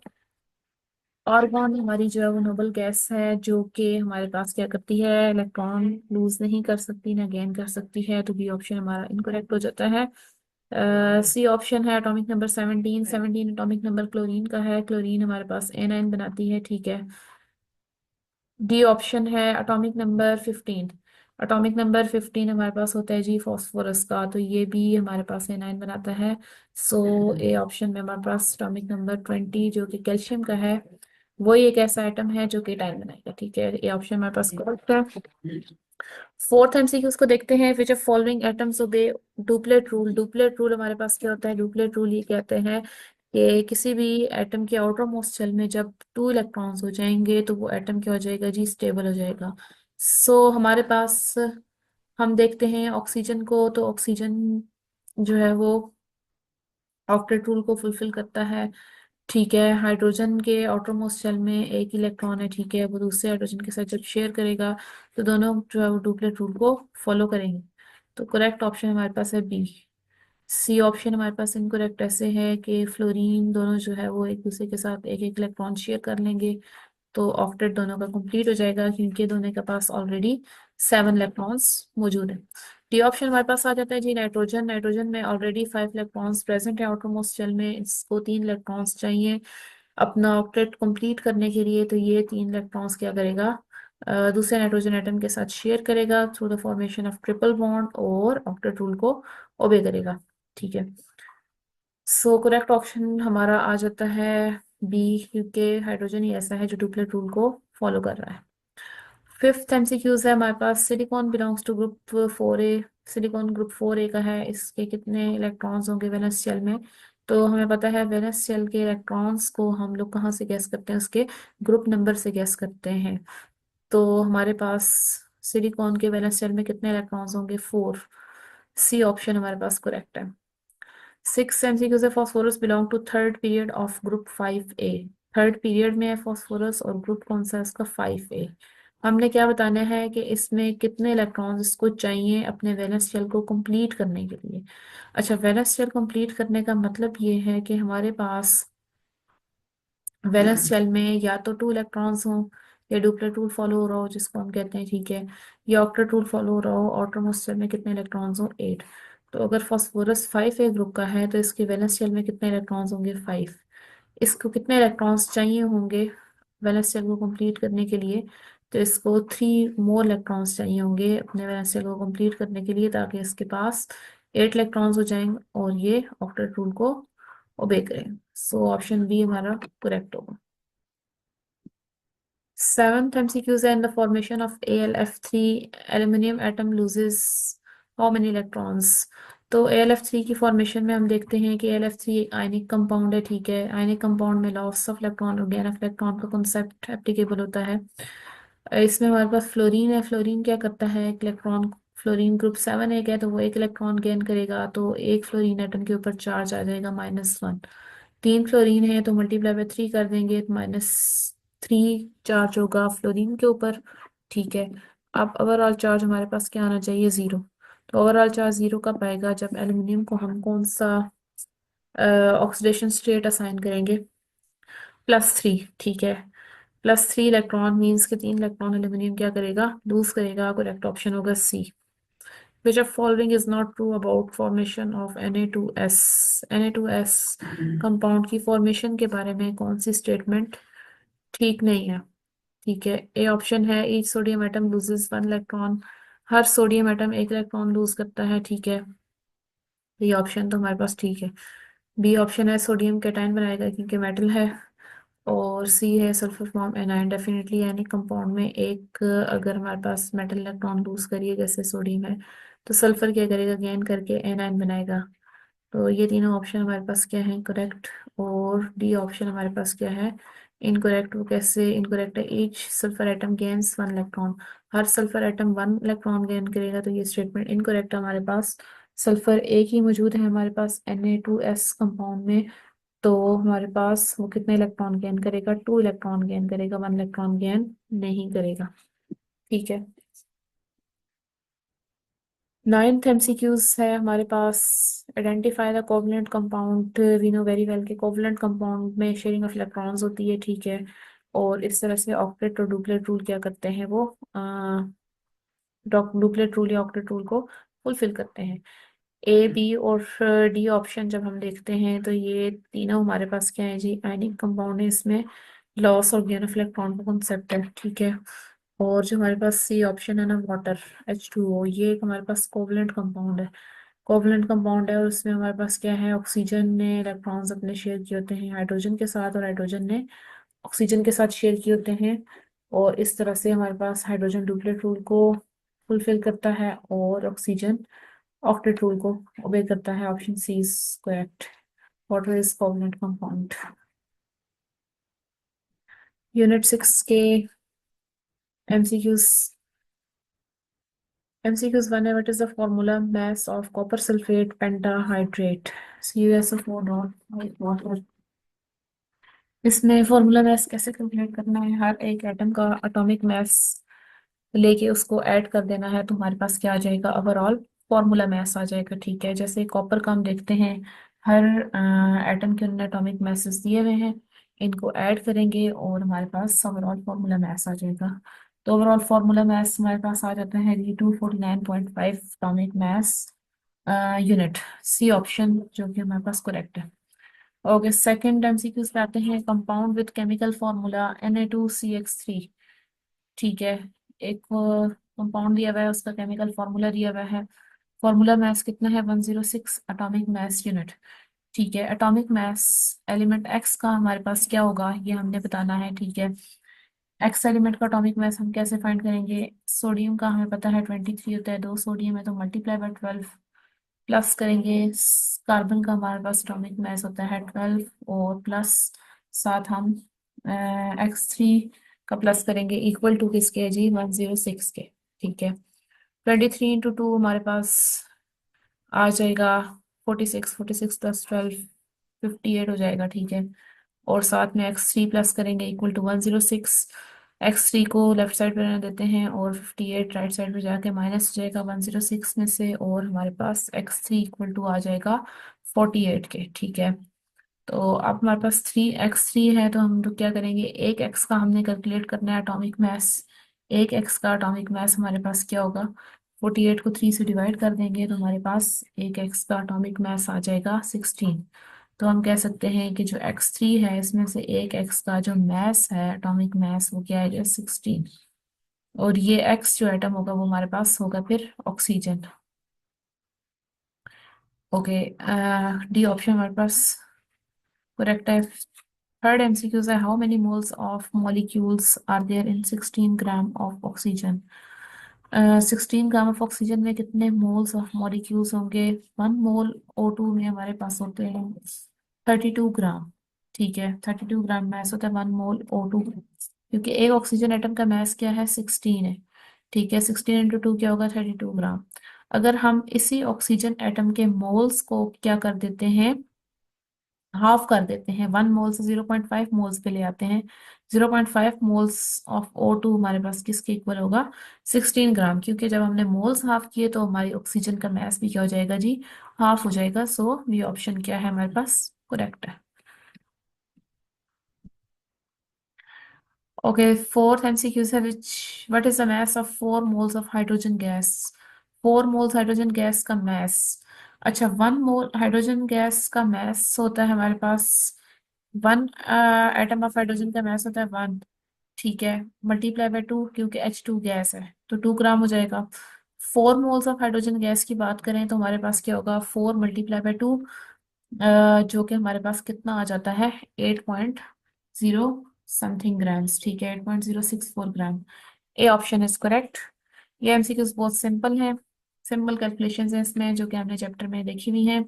Speaker 1: आर्गॉन हमारी जो है वो नोबल गैस है, जो कि हमारे पास क्या करती है? इलेक्ट्रॉन लूज नहीं कर सकती ना गेन कर सकती है। तो बी ऑप्शन हमारा इनकरेक्ट हो जाता है। सी ऑप्शन है atomic number 17। 17 atomic number chlorine का है। क्लोरीन हमारे पास एनाइन बनाती है। ठीक है, डी ऑप्शन है एटॉमिक नंबर 15। एटॉमिक नंबर 15 हमारे पास होता है जी फॉस्फोरस का, तो ये भी हमारे पास एनाइन बनाता है। सो ए ऑप्शन में हमारे पास एटॉमिक नंबर 20 जो कि कैल्शियम का है, वही एक ऐसा आइटम है जो कि एनाइन बनाएगा। ठीक है, ए ऑप्शन हमारे पास करेक्ट है। फोर्थ एमसीक्यू उसको देखते हैं। Which of following atoms obey duplet rule? Duplet rule हमारे पास क्या होता है? डुप्लेट रूल ये कहते हैं कि किसी भी एटम के आउटर मोस्ट शेल में जब 2 इलेक्ट्रॉन्स हो जाएंगे तो वो एटम क्या हो जाएगा जी? स्टेबल हो जाएगा। सो हमारे पास हम देखते हैं ऑक्सीजन को, तो ऑक्सीजन जो है वो ऑक्टेट रूल को फुलफिल करता है। ठीक है, हाइड्रोजन के आउटर मोस्ट शेल में एक इलेक्ट्रॉन है। ठीक है, वो दूसरे हाइड्रोजन के साथ जब शेयर करेगा तो दोनों जो है वो डुप्लेट रूल को फॉलो करेंगे। तो करेक्ट ऑप्शन हमारे पास है बी। सी ऑप्शन हमारे पास इनकरेक्ट ऐसे है कि फ्लोरीन दोनों जो है वो एक दूसरे के साथ एक एक इलेक्ट्रॉन शेयर कर लेंगे, तो ऑक्टेट दोनों का कंप्लीट हो जाएगा क्योंकि दोनों के पास ऑलरेडी 7 इलेक्ट्रॉन्स मौजूद है। डी ऑप्शन हमारे पास आ जाता है जी नाइट्रोजन। नाइट्रोजन में ऑलरेडी 5 इलेक्ट्रॉन्स प्रेजेंट है आउटर मोस्ट शेल में, इसको 3 इलेक्ट्रॉन्स चाहिए अपना ऑक्टेट कंप्लीट करने के लिए। तो ये 3 इलेक्ट्रॉन्स क्या करेगा? दूसरे नाइट्रोजन एटम के साथ शेयर करेगा through the formation of triple bond और ऑक्टेट रूल को ओबे करेगा। ठीक है, सो करेक्ट ऑप्शन हमारा आ जाता है बी, क्योंकि हाइड्रोजन ही ऐसा है जो डुप्लेट रूल को फॉलो कर रहा है। फिफ्थ एमसीक्यूज है हमारे पास। Silicon belongs to group 4A। Silicon group 4A का है, इसके कितने इलेक्ट्रॉन्स होंगे वेलेंस शेल में? तो हमें पता है वेलेंस शेल के इलेक्ट्रॉन्स को हम लोग कहाँ से गैस करते हैं? उसके ग्रुप नंबर से गैस करते हैं। तो हमारे पास सिलिकॉन के वैलेंस शेल में कितने इलेक्ट्रॉन्स होंगे? 4। सी ऑप्शन हमारे पास करेक्ट है। सिक्स एमसीक्यू से phosphorus belong to third period of group 5A। Third period में है फॉस्फोरस और ग्रुप कौन सा है इसका? 5A। हमने क्या बताना है कि इसमें कितने इलेक्ट्रॉन्स इसको चाहिए अपने वैलेंस शेल को कंप्लीट करने के लिए। अच्छा, वैलेंस शेल कंप्लीट करने का मतलब ये है कि हमारे पास वैलेंस शेल में या तो 2 इलेक्ट्रॉन्स हों, या डुप्लेट रूल फॉलो हो रहा हो जिसको हम कहते हैं, ठीक है, या ऑक्टेट रूल फॉलो हो रहा हो। आउटर मोस्ट शेल में कितने इलेक्ट्रॉन्स हो? 8। तो अगर फॉस्फोरस 5A ग्रुप का है तो इसके वैलेंस शेल में कितने इलेक्ट्रॉन्स होंगे? 5। इसको कितने इलेक्ट्रॉन्स चाहिए होंगे वैलेंस शेल को कंप्लीट करने के लिए? तो इसको 3 मोर इलेक्ट्रॉन्स चाहिए होंगे अपने वैलेंस शेल को कंप्लीट करने के लिए, ताकि इसके पास 8 इलेक्ट्रॉन्स हो जाएंगे और ये ऑक्टेट रूल को ओबे करें। सो ऑप्शन बी हमारा करेक्ट होगा। Seventh MCQs in the formation of AlF3 aluminum atom loses how many electrons? तो AlF3 की फॉर्मेशन में हम देखते हैं कि AlF3 एक आयनिक कंपाउंड है। ठीक है, आयनिक कंपाउंड में लॉस ऑफ इलेक्ट्रॉन और गेन ऑफ इलेक्ट्रॉन का कॉन्सेप्ट एप्लीकेबल होता है। इसमें हमारे पास फ्लोरीन है। फ्लोरीन क्या करता है? एक इलेक्ट्रॉन, फ्लोरीन ग्रुप 7 एक है तो वो एक इलेक्ट्रॉन गेन करेगा, तो एक फ्लोरीन एटम के ऊपर चार्ज आ जाएगा -1। 3 फ्लोरीन है तो मल्टीप्लाई बाय 3 कर देंगे तो -3 चार्ज होगा फ्लोरीन के ऊपर। ठीक है, अब ओवरऑल चार्ज हमारे पास क्या आना चाहिए? 0। तो ओवरऑल चार्ज जीरो कब आएगा? जब एल्यूमिनियम को हम कौन सा ऑक्सीडेशन स्टेट असाइन करेंगे? +3। ठीक है, +3 इलेक्ट्रॉन मीन्स के 3 इलेक्ट्रॉन एल्यूमिनियम क्या करेगा? लूज करेगा। करेक्ट ऑप्शन होगा सी। Which of following is not true about formation of Na2S? Na2S compound की फॉर्मेशन के बारे में कौन सी स्टेटमेंट ठीक नहीं है? ठीक है, ए ऑप्शन है each sodium atom loses 1 electron. हर सोडियम एटम 1 इलेक्ट्रॉन लूज करता है। ठीक है, ये ऑप्शन तो हमारे पास ठीक है। बी ऑप्शन है सोडियम कैटायन बनाएगा क्योंकि मेटल है। और सी है सल्फर फॉर्म एनायन। डेफिनेटली यानी कंपाउंड में एक अगर हमारे पास मेटल इलेक्ट्रॉन लूज करिए जैसे सोडियम है, तो सल्फर क्या करेगा? गेन करके एनायन बनाएगा। तो ये तीनों ऑप्शन हमारे पास क्या है? करेक्ट। और डी ऑप्शन हमारे पास क्या है? इनकरेक्ट। वो कैसे इनकरेक्ट है? Each sulphur atom gains 1 electron. हर सल्फर एटम 1 इलेक्ट्रॉन गेन करेगा, तो ये स्टेटमेंट इनकरेक्ट है हमारे पास। सल्फर एक ही मौजूद है हमारे पास Na2S कंपाउंड में। तो हमारे पास वो कितने इलेक्ट्रॉन गेन करेगा? 2 इलेक्ट्रॉन गेन करेगा, 1 इलेक्ट्रॉन गेन नहीं करेगा। ठीक है, 9th एमसीक्यूज है हमारे पास। Identify the covalent compound. We know very well के कोवलेंट कंपाउंड में शेयरिंग ऑफ इलेक्ट्रॉन्स होती है। ठीक है, और इस तरह से ऑक्टेट और डुप्लेट रूल क्या करते हैं? वो डुप्लेट रूल या ऑक्टेट रूल को फुलफिल करते हैं। ए बी और डी ऑप्शन जब हम देखते हैं तो ये तीनों हमारे पास क्या है जी? आयनिक कंपाउंड है। इसमें लॉस और गेन ऑफ इलेक्ट्रॉन का कॉन्सेप्ट है। ठीक है, और जो हमारे पास सी ऑप्शन है ना, वाटर H2O, ये एक हमारे पास कोवलेंट कंपाउंड है। कोवलेंट कंपाउंड है और उसमें हमारे पास क्या है? ऑक्सीजन ने इलेक्ट्रॉन्स अपने शेयर किए होते हैं हाइड्रोजन के साथ, और हाइड्रोजन ने ऑक्सीजन के साथ शेयर किए होते हैं। और इस तरह से हमारे पास हाइड्रोजन डुप्लेट रूल को फुलफिल करता है और ऑक्सीजन ऑक्टेट रूल को ओबे करता है। Option C is correct. Water is covalent compound. Unit 6 के एमसीक्यूज। एमसीक्यूज 1 है, what is the formula mass of copper sulphate pentahydrate? CuSO4 dot water. इसमें फॉर्मूला मास कैसे कैलकुलेट करना है? हर एक एटम का एटॉमिक मास लेके उसको ऐड कर देना है, तो हमारे पास क्या आ जाएगा? ओवरऑल फॉर्मूला मास आ जाएगा। ठीक है, जैसे कॉपर का हम देखते हैं, हर एटम के उन्होंने एटॉमिक मासेस दिए हुए हैं, इनको ऐड करेंगे और हमारे पास ओवरऑल फॉर्मूला मास आ जाएगा। तो ओवरऑल फॉर्मूला मास हमारे पास आ जाता है D249.5 atomic mass unit. C option जो कि हमारे पास करेक्ट है। ओके, सेकंड एमसीक्यूज पे आते हैं। Compound with chemical formula Na2CH3। ठीक है, एक कंपाउंड दिया हुआ है, उसका केमिकल फॉर्मूला दिया हुआ है। फॉर्मूला मास कितना है? 106 एटॉमिक मास यूनिट। ठीक है, एटॉमिक मास एलिमेंट एक्स का हमारे पास क्या होगा ये हमने बताना है। ठीक है, एक्स एलिमेंट का एटॉमिक मास हम कैसे फाइंड करेंगे? सोडियम का हमें पता है 23 होता है, 2 सोडियम है तो ×12 प्लस करेंगे। कार्बन का हमारे पास एटॉमिक मास होता है 12 और प्लस साथ हम X3 का प्लस करेंगे इक्वल टू किसके जी? 106 के। ठीक है, 23 × 2 हमारे पास आ जाएगा 46, 46 + 12 58 हो जाएगा। ठीक है, और साथ में X3 प्लस करेंगे इक्वल टू 106। X3 को लेफ्ट साइड पर रहने देते हैं और 58 राइट साइड पे जाके माइनस हो जाएगा 106 में से, और हमारे पास X3 इक्वल टू आ जाएगा 48 के। ठीक है, तो अब हमारे पास 3x3 है, तो हम लोग क्या करेंगे? एक x का हमने कैलकुलेट करना है एटॉमिक मास। एक x का एटॉमिक मास हमारे पास क्या होगा? 48 को 3 से डिवाइड कर देंगे तो हमारे पास एक x का एटॉमिक मास आ जाएगा 16। तो हम कह सकते हैं कि जो x3 है इसमें से एक x का जो मास है एटॉमिक मास वो क्या है? 16। और ये x जो एटम होगा वो हमारे पास होगा फिर ऑक्सीजन। ओके, डी ऑप्शन हमारे पास करेक्ट है। थर्ड एमसीक्यूज है, how many moles of molecules are there in 16 gram of oxygen? 16 gram of oxygen में कितने मोल्स ऑफ मॉलिक्यूल्स होंगे? 1 मोल O2 में हमारे पास होते हैं 32 ग्राम। ठीक है, 32 ग्राम मैस होता है 1 मोल O2, क्योंकि एक ऑक्सीजन एटम का मैस क्या है? 16 है। ठीक है, 16 × 2 क्या होगा? 32 ग्राम। अगर हम इसी ऑक्सीजन एटम के मोल्स को क्या कर देते हैं? हाफ कर देते हैं, 1 मोल से 0.5 मोल्स पे ले आते हैं, 0.5 मोल्स ऑफ O2 हमारे पास किसके इक्वल होगा, 16 ग्राम, क्योंकि जब हमने मोल्स हाफ किए तो हमारी ऑक्सीजन का मैस भी क्या हो जाएगा जी, हाफ हो जाएगा। सो ये ऑप्शन क्या है हमारे पास, करेक्ट है। Okay, fourth MCQ है which what is the mass of 4 moles of hydrogen gas? 4 moles hydrogen gas का mass। अच्छा, 1 मोल हाइड्रोजन गैस का mass होता है हमारे पास, 1 एटम ऑफ हाइड्रोजन का mass होता है 1, ठीक है, मल्टीप्लाई बाय 2, क्योंकि H2 गैस है तो 2 ग्राम हो जाएगा। 4 मोल्स ऑफ हाइड्रोजन गैस की बात करें तो हमारे पास क्या होगा, 4 × 2, जो कि हमारे पास कितना आ जाता है, 8.0 समथिंग ग्राम्स, ठीक है, 8.064 gram. A option is correct. ये एमसीक्यूज बहुत सिंपल है, सिंपल कैलकुलेशंस है इसमें जो कि हमने चैप्टर में देखी हुई है।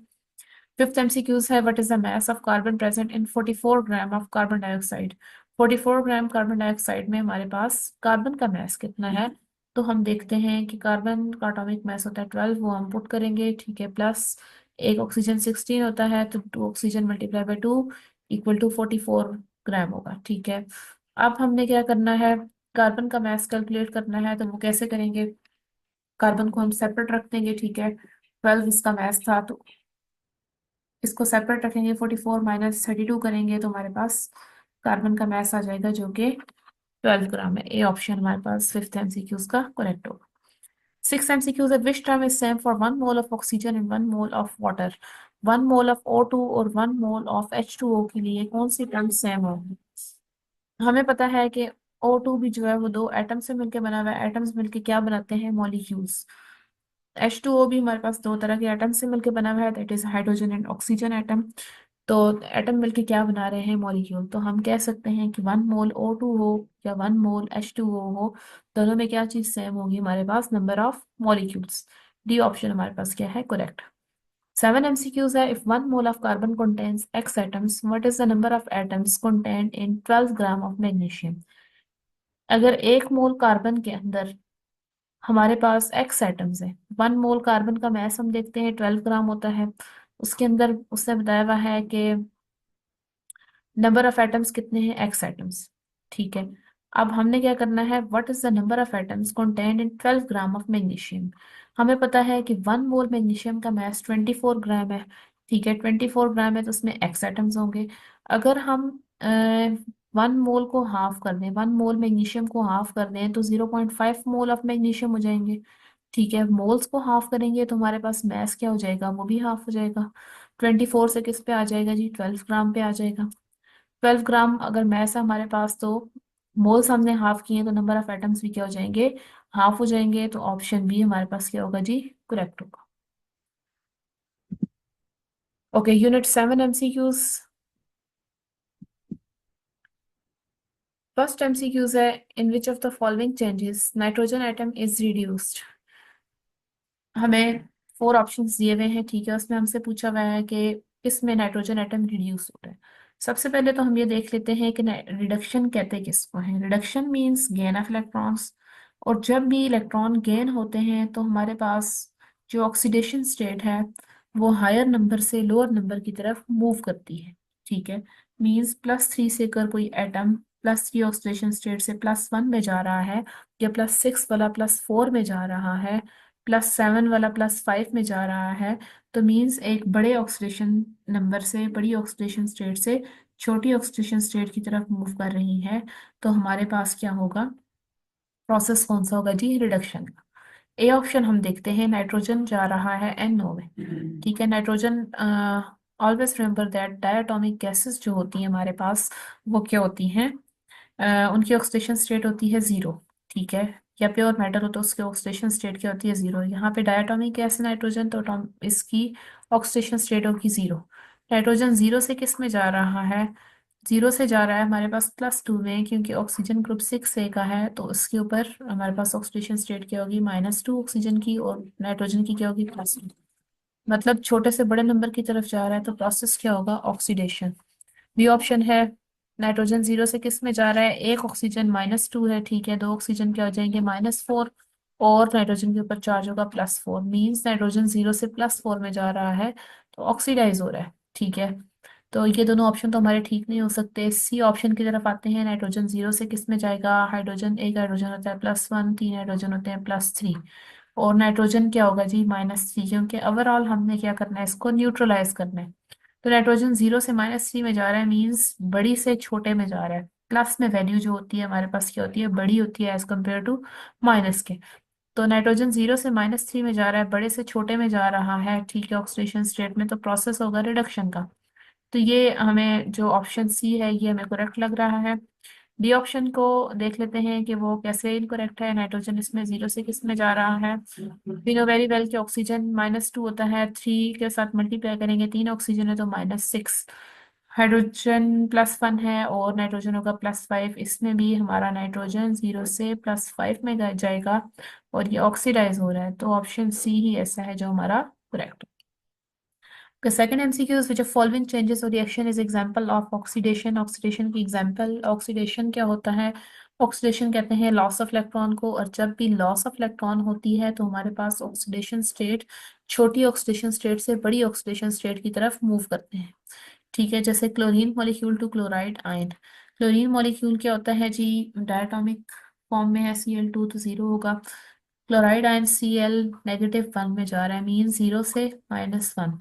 Speaker 1: फिफ्थ एमसीक्यूज है, what is the mass of carbon present in 44 gram of carbon dioxide. 44 gram carbon dioxide में हमारे पास कार्बन का मास कितना है, तो हम देखते हैं कि कार्बन का एटॉमिक मास होता है 12, वो हम पुट करेंगे, ठीक है, प्लस एक ऑक्सीजन 16 होता है, तो 2 oxygen multiply by 2 equal to 44 gram होगा, ठीक है। अब हमने क्या करना है, कार्बन का मास कैलकुलेट करना है, तो वो कैसे करेंगे, कार्बन को हम सेपरेट रख देंगे, ठीक है, 12 इसका मास था तो इसको सेपरेट रखेंगे, 44 माइनस 32 करेंगे तो हमारे पास कार्बन का मास आ जाएगा जो कि 12 ग्राम है। ए ऑप्शन हमारे पास फिफ्थ एमसीक्यूज का करेक्ट होगा। सिक्स एमसीक्यूज है, which term is same for 1 mole of oxygen and 1 mole of water. 1 mole of O2 और 1 मोल ऑफ H2O के लिए कौन सी टर्म सेम होगी। हमें पता है कि O2 भी जो है वो दो एटम से मिलकर बना हुआ है, एटम्स मिलके क्या बनाते हैं, मॉलिक्यूल्स। H2O भी हमारे पास दो तरह के एटम से मिलकर बना हुआ है, that is hydrogen and oxygen atom. तो एटम मिलके क्या बना रहे हैं, मॉलिक्यूल। तो हम कह सकते हैं कि 1 मोल O2 हो या 1 मोल H2O हो, दोनों में क्या चीज सेम होगी, हमारे पास number of molecules. D option हमारे पास क्या है, करेक्ट। सेवन एमसीक्यूज है, if 1 mole of carbon contains X atoms, what is the number of atoms contained in 12 gram of magnesium. अगर 1 मोल कार्बन के अंदर हमारे पास X एटम्स है, 1 मोल कार्बन का मैस हम देखते हैं 12 ग्राम होता है, उसके अंदर उसने बताया हुआ है कि नंबर ऑफ एटम्स कितने हैं, एक्स एटम्स, ठीक है। अब हमने क्या करना है, what is the number of atoms contained in 12 gram of magnesium. हमें पता है कि 1 मोल मैग्नीशियम का मास 24 ग्राम है, ठीक है, 24 ग्राम है तो उसमें एक्स एटम्स होंगे। अगर हम 1 मोल को हाफ कर दें, 1 मोल मैग्नीशियम को हाफ कर दें तो 0.5 मोल ऑफ मैग्नीशियम हो जाएंगे, ठीक है। मोल्स को हाफ करेंगे तो हमारे पास मास क्या हो जाएगा, वो भी हाफ हो जाएगा। 24 से किस पे आ जाएगा जी, 12 ग्राम पे आ जाएगा। 12 ग्राम अगर मैस है हमारे पास, तो मोल्स हमने हाफ किए तो नंबर ऑफ एटम्स भी क्या हो जाएंगे, हाफ हो जाएंगे। तो ऑप्शन बी हमारे पास क्या होगा जी, करेक्ट होगा। Okay, unit 7 MCQs. First MCQs है, in which of the following changes nitrogen atom is reduced. हमें 4 ऑप्शंस दिए हुए हैं, ठीक है, उसमें हमसे पूछा हुआ है कि किसमें नाइट्रोजन एटम रिड्यूस हो रहा है। सबसे पहले तो हम ये देख लेते हैं कि रिडक्शन कहते हैं किसको है। Reduction means gain of electrons, और जब भी इलेक्ट्रॉन गेन होते हैं तो हमारे पास जो ऑक्सीडेशन स्टेट है वो हायर नंबर से लोअर नंबर की तरफ मूव करती है, ठीक है। मींस +3 से अगर कोई एटम +3 ऑक्सीडेशन स्टेट से +1 में जा रहा है, या +6 वाला +4 में जा रहा है, +7 वाला +5 में जा रहा है, तो मीन्स एक बड़े ऑक्सीडेशन नंबर से, बड़ी ऑक्सीडेशन स्टेट से छोटी ऑक्सीडेशन स्टेट की तरफ मूव कर रही है। तो हमारे पास क्या होगा, प्रोसेस कौन सा होगा जी, रिडक्शन का। ए ऑप्शन हम देखते हैं, नाइट्रोजन जा रहा है NO में, ठीक है। Nitrogen, always remember that diatomic gases जो होती हैं हमारे पास, वो क्या होती हैं, उनकी ऑक्सीडेशन स्टेट होती है 0, ठीक है। या प्योर मेटल हो तो उसकी ऑक्सीडेशन स्टेट क्या होती है, 0। यहाँ पे डायटोमिक गैस है नाइट्रोजन, तो इसकी ऑक्सीडेशन स्टेट होगी 0। नाइट्रोजन 0 से किस में जा रहा है, 0 से जा रहा है हमारे पास +2 में, क्योंकि ऑक्सीजन ग्रुप 6A का है, तो उसके ऊपर हमारे पास ऑक्सीडेशन स्टेट क्या होगी, -2 ऑक्सीजन की, और नाइट्रोजन की क्या होगी, +2। मतलब छोटे से बड़े नंबर की तरफ जा रहा है तो प्रोसेस क्या होगा, ऑक्सीडेशन। बी ऑप्शन है, नाइट्रोजन 0 से किस में जा रहा है, एक ऑक्सीजन -2 है, ठीक है, दो ऑक्सीजन क्या हो जाएंगे, -4, और नाइट्रोजन के ऊपर चार्ज होगा +4, मीन्स नाइट्रोजन 0 से +4 में जा रहा है तो ऑक्सीडाइज हो रहा है, ठीक है। तो ये दोनों ऑप्शन तो हमारे ठीक नहीं हो सकते। सी ऑप्शन की तरफ आते हैं। नाइट्रोजन जीरो से किस में जाएगा? हाइड्रोजन, एक हाइड्रोजन होता है +1, तीन हाइड्रोजन होते हैं +3, और नाइट्रोजन क्या होगा जी? -3, क्योंकि ओवरऑल हमने क्या करना है, इसको न्यूट्रलाइज करना है। तो नाइट्रोजन जीरो से -3 में जा रहा है, मीन्स बड़ी से छोटे में जा रहा है। प्लस में वैल्यू जो होती है हमारे पास क्या होती है? बड़ी होती है एज कम्पेयर टू माइनस के। तो नाइट्रोजन जीरो से -3 में जा रहा है, बड़े से छोटे में जा रहा है, ठीक है, ऑक्सीडेशन स्टेट में, तो प्रोसेस होगा रिडक्शन का। तो ये हमें जो ऑप्शन सी है ये हमें करेक्ट लग रहा है। डी ऑप्शन को देख लेते हैं कि वो कैसे इनकरेक्ट है। नाइट्रोजन इसमें जीरो से किस में जा रहा है? वी नो वेरी वेल कि ऑक्सीजन -2 होता है, 3 के साथ मल्टीप्लाई करेंगे, 3 ऑक्सीजन है तो -6। हाइड्रोजन +1 है और नाइट्रोजन होगा +5। इसमें भी हमारा नाइट्रोजन जीरो से +5 में जाएगा और ये ऑक्सीडाइज हो रहा है, तो ऑप्शन सी ही ऐसा है जो हमारा correct. The second MCQ is which of following changes or reaction is example of oxidation? Oxidation की एग्जाम्पल। ऑक्सीडेशन क्या होता है? ऑक्सीडेशन कहते हैं लॉस ऑफ इलेक्ट्रॉन को, और जब भी लॉस ऑफ इलेक्ट्रॉन होती है तो हमारे पास ऑक्सीडेशन स्टेट छोटी ऑक्सीडेशन स्टेट से बड़ी ऑक्सीडेशन स्टेट की तरफ मूव करते हैं। ठीक है, जैसे chlorine molecule to chloride ion. Chlorine molecule क्या होता है जी? डायटोमिक फॉर्म में है, Cl2 तो जीरो होगा। क्लोराइड आयन Cl-1 में जा रहा है, मीन जीरो से -1,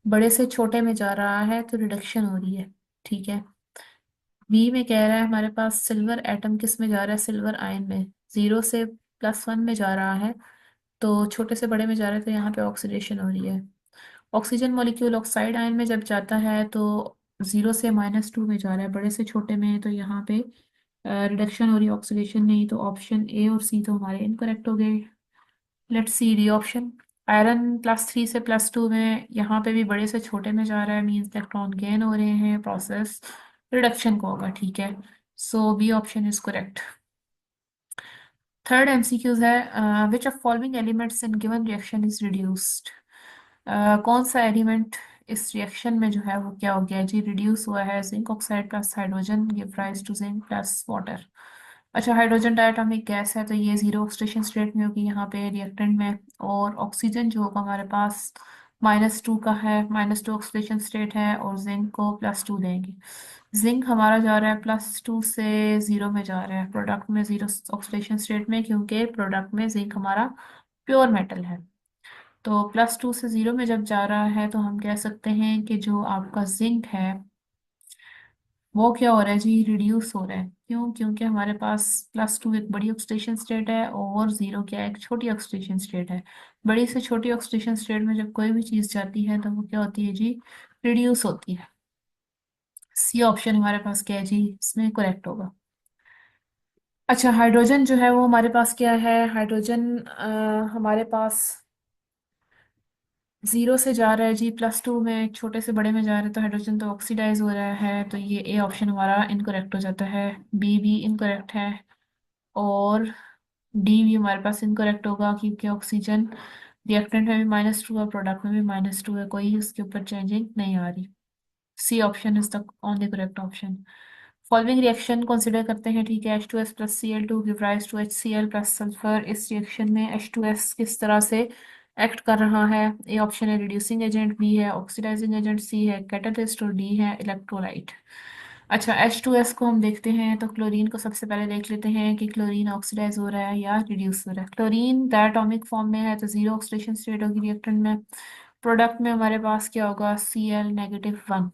Speaker 1: बड़े से छोटे में जा रहा है तो रिडक्शन हो रही है। ठीक है, बी में कह रहा है हमारे पास सिल्वर एटम किस में जा रहा है? सिल्वर आयन में, जीरो से +1 में जा रहा है, तो छोटे से बड़े में जा रहा है, तो यहाँ पे ऑक्सीडेशन हो रही है। ऑक्सीजन मॉलिक्यूल ऑक्साइड आयन में जब जाता है तो जीरो से -2 में जा रहा है, बड़े से छोटे में, तो यहाँ पे रिडक्शन हो रही है, ऑक्सीडेशन नहीं। तो ऑप्शन ए और सी तो हमारे इनकरेक्ट हो गए। Let's see D option. Iron +3 से +2 में, यहाँ पे भी बड़े से छोटे में जा रहा है, मीन्स इलेक्ट्रॉन गेन हो रहे हैं, प्रोसेस रिडक्शन को होगा। ठीक है, so B option is correct. Third MCQs है, which of following elements in given reaction is reduced? कौन सा एलिमेंट इस रिएक्शन में जो है वो क्या हो गया जी? रिड्यूस हुआ है। Zinc oxide plus hydrogen give rise to zinc plus water. अच्छा, हाइड्रोजन डायटोमिक गैस है तो ये जीरो ऑक्सीडेशन स्टेट में होगी यहाँ पे रिएक्टेंट में, और ऑक्सीजन जो होगा हमारे पास -2 का है, -2 ऑक्सीडेशन स्टेट है, और जिंक को +2 देंगे। जिंक हमारा जा रहा है +2 से जीरो में जा रहा है, प्रोडक्ट में जीरो ऑक्सीडेशन स्टेट में, क्योंकि प्रोडक्ट में जिंक हमारा प्योर मेटल है। तो +2 से जीरो में जब जा रहा है तो हम कह सकते हैं कि जो आपका जिंक है वो क्या हो रहा है जी? रिड्यूस हो रहा है। क्यों? क्योंकि हमारे पास +2 एक बड़ी ऑक्सीडेशन स्टेट है और जीरो क्या है? एक छोटी ऑक्सीडेशन स्टेट है। बड़ी से छोटी ऑक्सीडेशन स्टेट में जब कोई भी चीज जाती है तो वो क्या होती है जी? रिड्यूस होती है। सी ऑप्शन हमारे पास क्या है जी? इसमें करेक्ट होगा। अच्छा, हाइड्रोजन जो है वो हमारे पास क्या है? हाइड्रोजन हमारे पास जीरो से जा रहा है जी +2 में, छोटे से बड़े में जा रहा है, तो हाइड्रोजन तो ऑक्सीडाइज हो रहा है, तो ये ए ऑप्शन हमारा इनकरेक्ट हो जाता है। बी भी इनकरेक्ट है, और डी भी हमारे पास इनकरेक्ट होगा, क्योंकि ऑक्सीजन रिएक्टेंट में भी -2 है, प्रोडक्ट में भी -2 है, कोई उसके ऊपर चेंजिंग नहीं आ रही। C option is the only correct option. Following reaction consider करते हैं। ठीक है, H2S plus Cl2 give rise to HCl plus sulphur. इस रिएक्शन में H2S किस तरह से एक्ट कर रहा है? ए ऑप्शन है रिड्यूसिंग एजेंट, बी है ऑक्सीडाइजिंग एजेंट, सी है कैटालिस्ट, और डी है इलेक्ट्रोलाइट। अच्छा, H2S को हम देखते हैं तो क्लोरीन को सबसे पहले देख लेते हैं कि क्लोरीन ऑक्सीडाइज हो रहा है या रिड्यूस हो रहा है। क्लोरीन डायटोमिक फॉर्म में है तो जीरो ऑक्सीडेशन स्टेट होगी रिएक्टेंट में। प्रोडक्ट में हमारे पास क्या होगा? Cl-1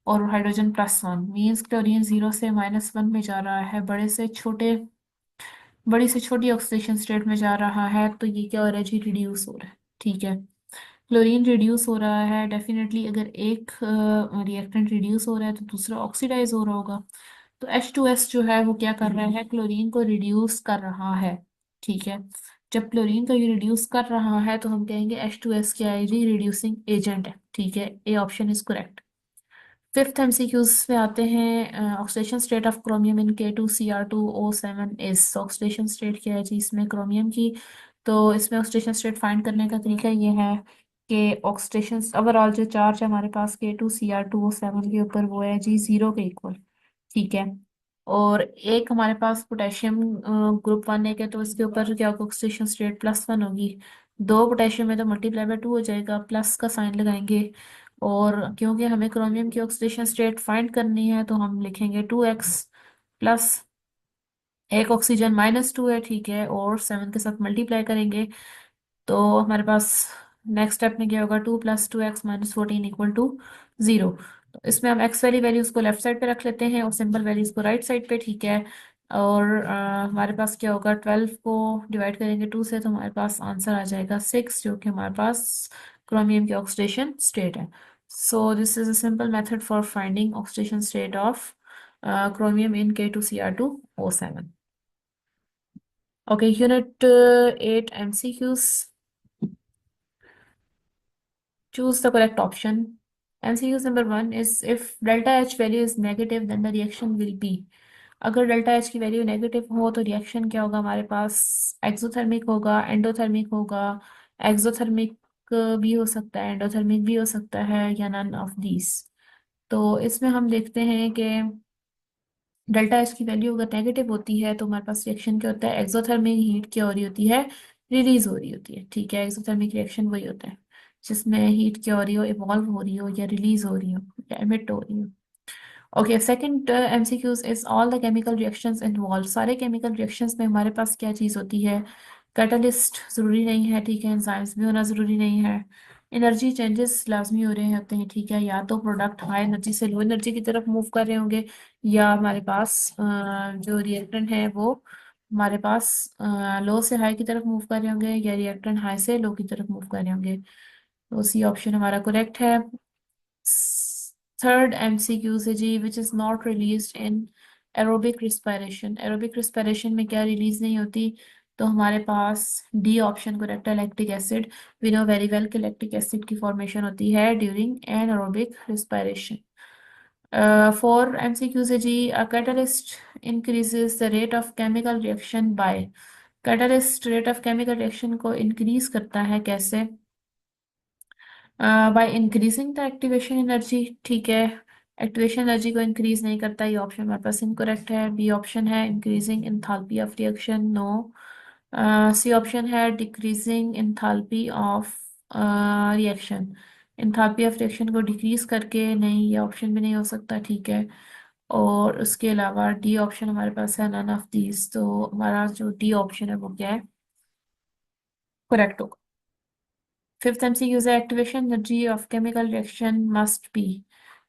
Speaker 1: और हाइड्रोजन +1, मीन्स क्लोरीन जीरो से -1 में जा रहा है, बड़ी से छोटी ऑक्सीडेशन स्टेट में जा रहा है, तो ये क्या हो रहा है जी? रिड्यूस हो रहा है। ठीक है, क्लोरीन रिड्यूस हो रहा है, डेफिनेटली अगर एक रिएक्टेंट रिड्यूस हो रहा है तो दूसरा ऑक्सीडाइज हो रहा होगा। तो H2S जो है वो क्या कर रहा है? क्लोरीन को रिड्यूस कर रहा है। ठीक है, जब क्लोरीन को ये रिड्यूस कर रहा है तो हम कहेंगे H2S क्या है जी? रिड्यूसिंग एजेंट है। ठीक है, A option is correct. Fifth MCQs में आते हैं। Oxidation state of chromium in K2Cr2O7 is. Oxidation state क्या है जी इसमें क्रोमियम की? तो इसमें ऑक्सीडेशन स्टेट फाइंड करने का तरीका ये है कि ऑक्सीडेशन ओवरऑल जो चार्ज है हमारे पास K2Cr2O7 के ऊपर वो है जी जीरो के इक्वल। ठीक है, और एक हमारे पास पोटेशियम ग्रुप 1 एक है, तो इसके ऊपर क्या होगा? ऑक्सीडेशन स्टेट +1 होगी। दो पोटेशियम है तो मल्टीप्लाई बाय 2 हो जाएगा, प्लस का साइन लगाएंगे, और क्योंकि हमें क्रोमियम की ऑक्सीडेशन स्टेट फाइंड करनी है तो हम लिखेंगे 2x प्लस एक ऑक्सीजन -2 है, ठीक है, और 7 के साथ मल्टीप्लाई करेंगे तो हमारे पास नेक्स्ट स्टेप में क्या होगा, 2 + 2x - 14 = 0। तो इसमें हम एक्स वाली वैल्यूज को लेफ्ट साइड पे रख लेते हैं और सिंपल वैल्यूज को राइट साइड पे, ठीक है। और हमारे पास क्या होगा, 12 को डिवाइड करेंगे 2 से तो हमारे पास आंसर आ जाएगा 6, जो कि हमारे पास क्रोमियम की ऑक्सीडेशन स्टेट है। So this is a simple method for finding oxidation state of chromium in K2Cr2O7. Okay, unit 8 MCQs. Choose the correct option. MCQs number 1 is if delta H value is negative, then the reaction will be. अगर delta H की value negative हो तो reaction क्या होगा हमारे पास, exothermic होगा, endothermic होगा। Exothermic भी हो सकता है, एंडोथर्मिक भी हो सकता है, या नन ऑफ दीज। तो इसमें हम देखते हैं कि डेल्टा एच की वैल्यू अगर नेगेटिव होती है तो हमारे पास रिएक्शन क्या होता है, एक्सोथर्मिक हीट क्या हो रही होती है, रिलीज हो रही होती है, ठीक है। एक्सोथर्मिक रिएक्शन वही होता है जिसमें हीट क्या हो रही हो, इवॉल्व हो रही हो या रिलीज हो रही हो या एमिट हो रही हो। Okay, second MCQs is all the chemical reactions involve. सारे केमिकल रिएक्शंस में हमारे पास क्या चीज़ होती है, कैटलिस्ट जरूरी नहीं है, ठीक है, एंजाइम्स भी होना जरूरी नहीं है। एनर्जी चेंजेस लाजमी हो रहे होते हैं, ठीक है, या तो प्रोडक्ट हाई एनर्जी से लो एनर्जी की तरफ मूव कर रहे होंगे, या हमारे पास जो रिएक्टेंट है वो हमारे पास लो से हाई की तरफ मूव कर रहे होंगे, या रिएक्टेंट हाई से लो की तरफ मूव कर रहे होंगे। तो सी ऑप्शन हमारा करेक्ट है। थर्ड एमसीक्यू से जी, which is not released in aerobic respiration. Aerobic respiration में क्या रिलीज नहीं होती, तो हमारे पास डी ऑप्शन करेक्ट है, lactic acid. We know very well कि लैक्टिक एसिड की फॉर्मेशन होती है during anaerobic respiration. Four MCQ से जी, a catalyst increases the rate of chemical reaction by. Catalyst rate of chemical reaction को increase करता है कैसे, by increasing the activation energy, ठीक है। एक्टिवेशन एनर्जी को इंक्रीज नहीं करता, ये ऑप्शन हमारे पास इनकरेक्ट है। बी ऑप्शन है increasing enthalpy of reaction, no. C option है decreasing enthalpy of reaction. Enthalpy of reaction को डिक्रीज करके, नहीं, ये ऑप्शन भी नहीं हो सकता, ठीक है। और उसके अलावा डी ऑप्शन हमारे पास है नन ऑफ दीज, तो हमारा जो डी ऑप्शन है वो क्या है, करेक्ट होगा। फिफ्थ एमसीक्यू है activation energy of chemical reaction must be.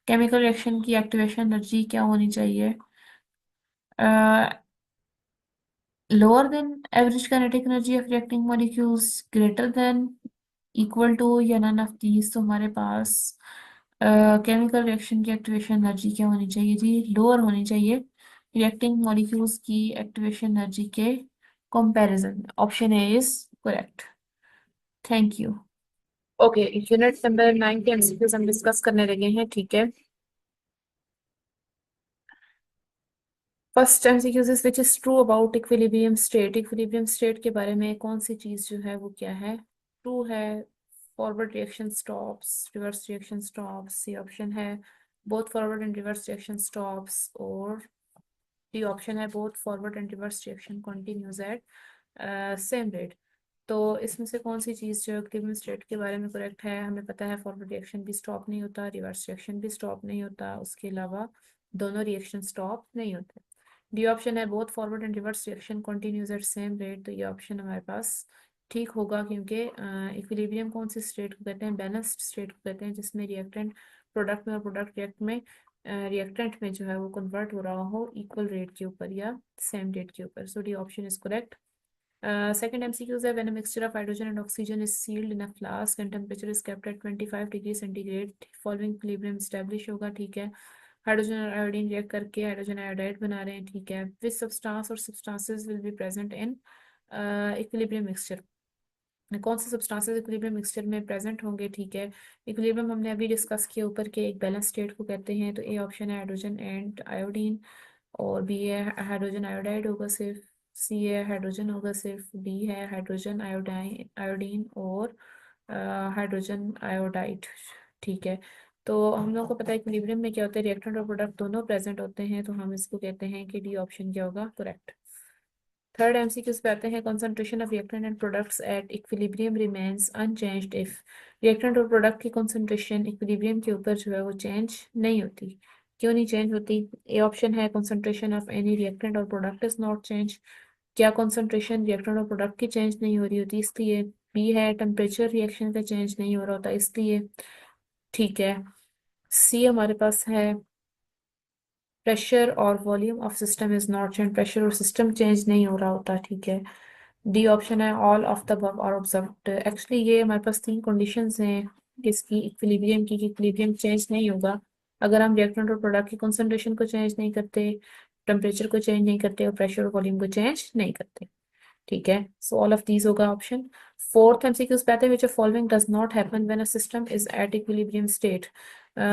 Speaker 1: Chemical reaction की एक्टिवेशन एनर्जी क्या होनी चाहिए, lower than average kinetic energy of reacting molecules, greater than, equal to, या नन ऑफ दीज। तो हमारे पास केमिकल रिएक्शन की एक्टिवेशन एनर्जी क्या होनी चाहिए जी, लोअर होनी चाहिए रिएक्टिंग मॉलिक्यूल्स की एक्टिवेशन एनर्जी के कंपैरिजन में। Option A is correct. Thank you. Okay, unit number 9 के एमसीक्यूज हम डिस्कस करने लगे हैं, ठीक है। First MCQs is which is true about equilibrium state. Equilibrium state के बारे में कौन सी चीज जो है वो क्या है, ट्रू है। Forward reaction stops, reverse reaction stops, C option है both forward and reverse reaction stops, और डी ऑप्शन है both forward and reverse reaction continues at same rate. तो इसमें से कौन सी चीज़ जो इक्विलिब्रियम स्टेट के बारे में करेक्ट है, हमें पता है फॉरवर्ड रिएक्शन भी स्टॉप नहीं होता, रिवर्स रिएक्शन भी स्टॉप नहीं होता, उसके अलावा दोनों रिएक्शन स्टॉप नहीं होते। डी ऑप्शन है both forward and reverse reaction continues at same rate, तो ये ऑप्शन हमारे पास ठीक होगा, क्योंकि इक्विलिब्रियम कौन सी स्टेट को कहते हैं, बैलेंस्ड स्टेट को कहते हैं, जिसमें रिएक्टेंट प्रोडक्ट में और प्रोडक्ट रिएक्टेंट में जो है वो कन्वर्ट हो रहा हो इक्वल रेट के ऊपर या सेम रेट के ऊपर। So D option is correct. Second MCQ है when a mixture of hydrogen and oxygen is sealed in a flask and temperature is kept at 25 degree centigrade, following equilibrium establish होगा, ठीक है। Hydrogen और iodine react करके hydrogen iodide बना रहे हैं, ठीक है। विच सब्सटेंस और substances will be present in equilibrium mixture. कौन से सब्सटेंसेस इक्विलिब्रियम मिक्सचर में प्रेजेंट होंगे, ठीक है। इक्विलिब्रियम हमने अभी डिस्कस किया ऊपर के एक बैलेंस स्टेट को कहते हैं, तो ए ऑप्शन है हाइड्रोजन एंड आयोडीन, और बी है हाइड्रोजन आयोडाइड होगा सिर्फ, सी है हाइड्रोजन होगा सिर्फ, डी है हाइड्रोजन आयोडाइन आयोडीन और हाइड्रोजन आयोडाइड, ठीक है। तो हम लोग को पता है इक्विलिब्रियम में क्या होता है, रिएक्टेंट और प्रोडक्ट दोनों प्रेजेंट होते हैं, तो हम इसको कहते हैं कि डी ऑप्शन क्या होगा, करेक्ट। थर्ड एमसीक्यूज पे आते हैं। Concentration of reactant and products at equilibrium remains unchanged if reactant और प्रोडक्ट की कंसंट्रेशन इक्विलिब्रियम के ऊपर जो है वो चेंज नहीं होती। क्यों नहीं चेंज होती? ए ऑप्शन है कंसंट्रेशन ऑफ एनी रिएक्टेंट और प्रोडक्ट इज नॉट चेंज। क्या कंसंट्रेशन रिएक्टेंट और प्रोडक्ट की चेंज नहीं हो रही होती इसलिए। बी है टेम्परेचर रिएक्शन का चेंज नहीं हो रहा होता इसलिए। ठीक है। सी हमारे पास है प्रेशर और volume of system is not change, pressure और सिस्टम चेंज नहीं हो रहा होता। ठीक है। डी ऑप्शन है all of the above are observed. Actually ये हमारे पास तीन कंडीशंस हैं किसकी, इक्विलिब्रियम की, इक्विलिब्रियम चेंज नहीं होगा अगर हम रिएक्टेंट और प्रोडक्ट की कंसंट्रेशन को चेंज नहीं करते, टेम्परेचर को चेंज नहीं करते और प्रेशर और वॉल्यूम को चेंज नहीं करते। ठीक है, सो ऑल ऑफ दीज होगा ऑप्शन। फोर्थ एमसीक्यूज पे आते हैं, which of following does not happen when a system is at equilibrium state.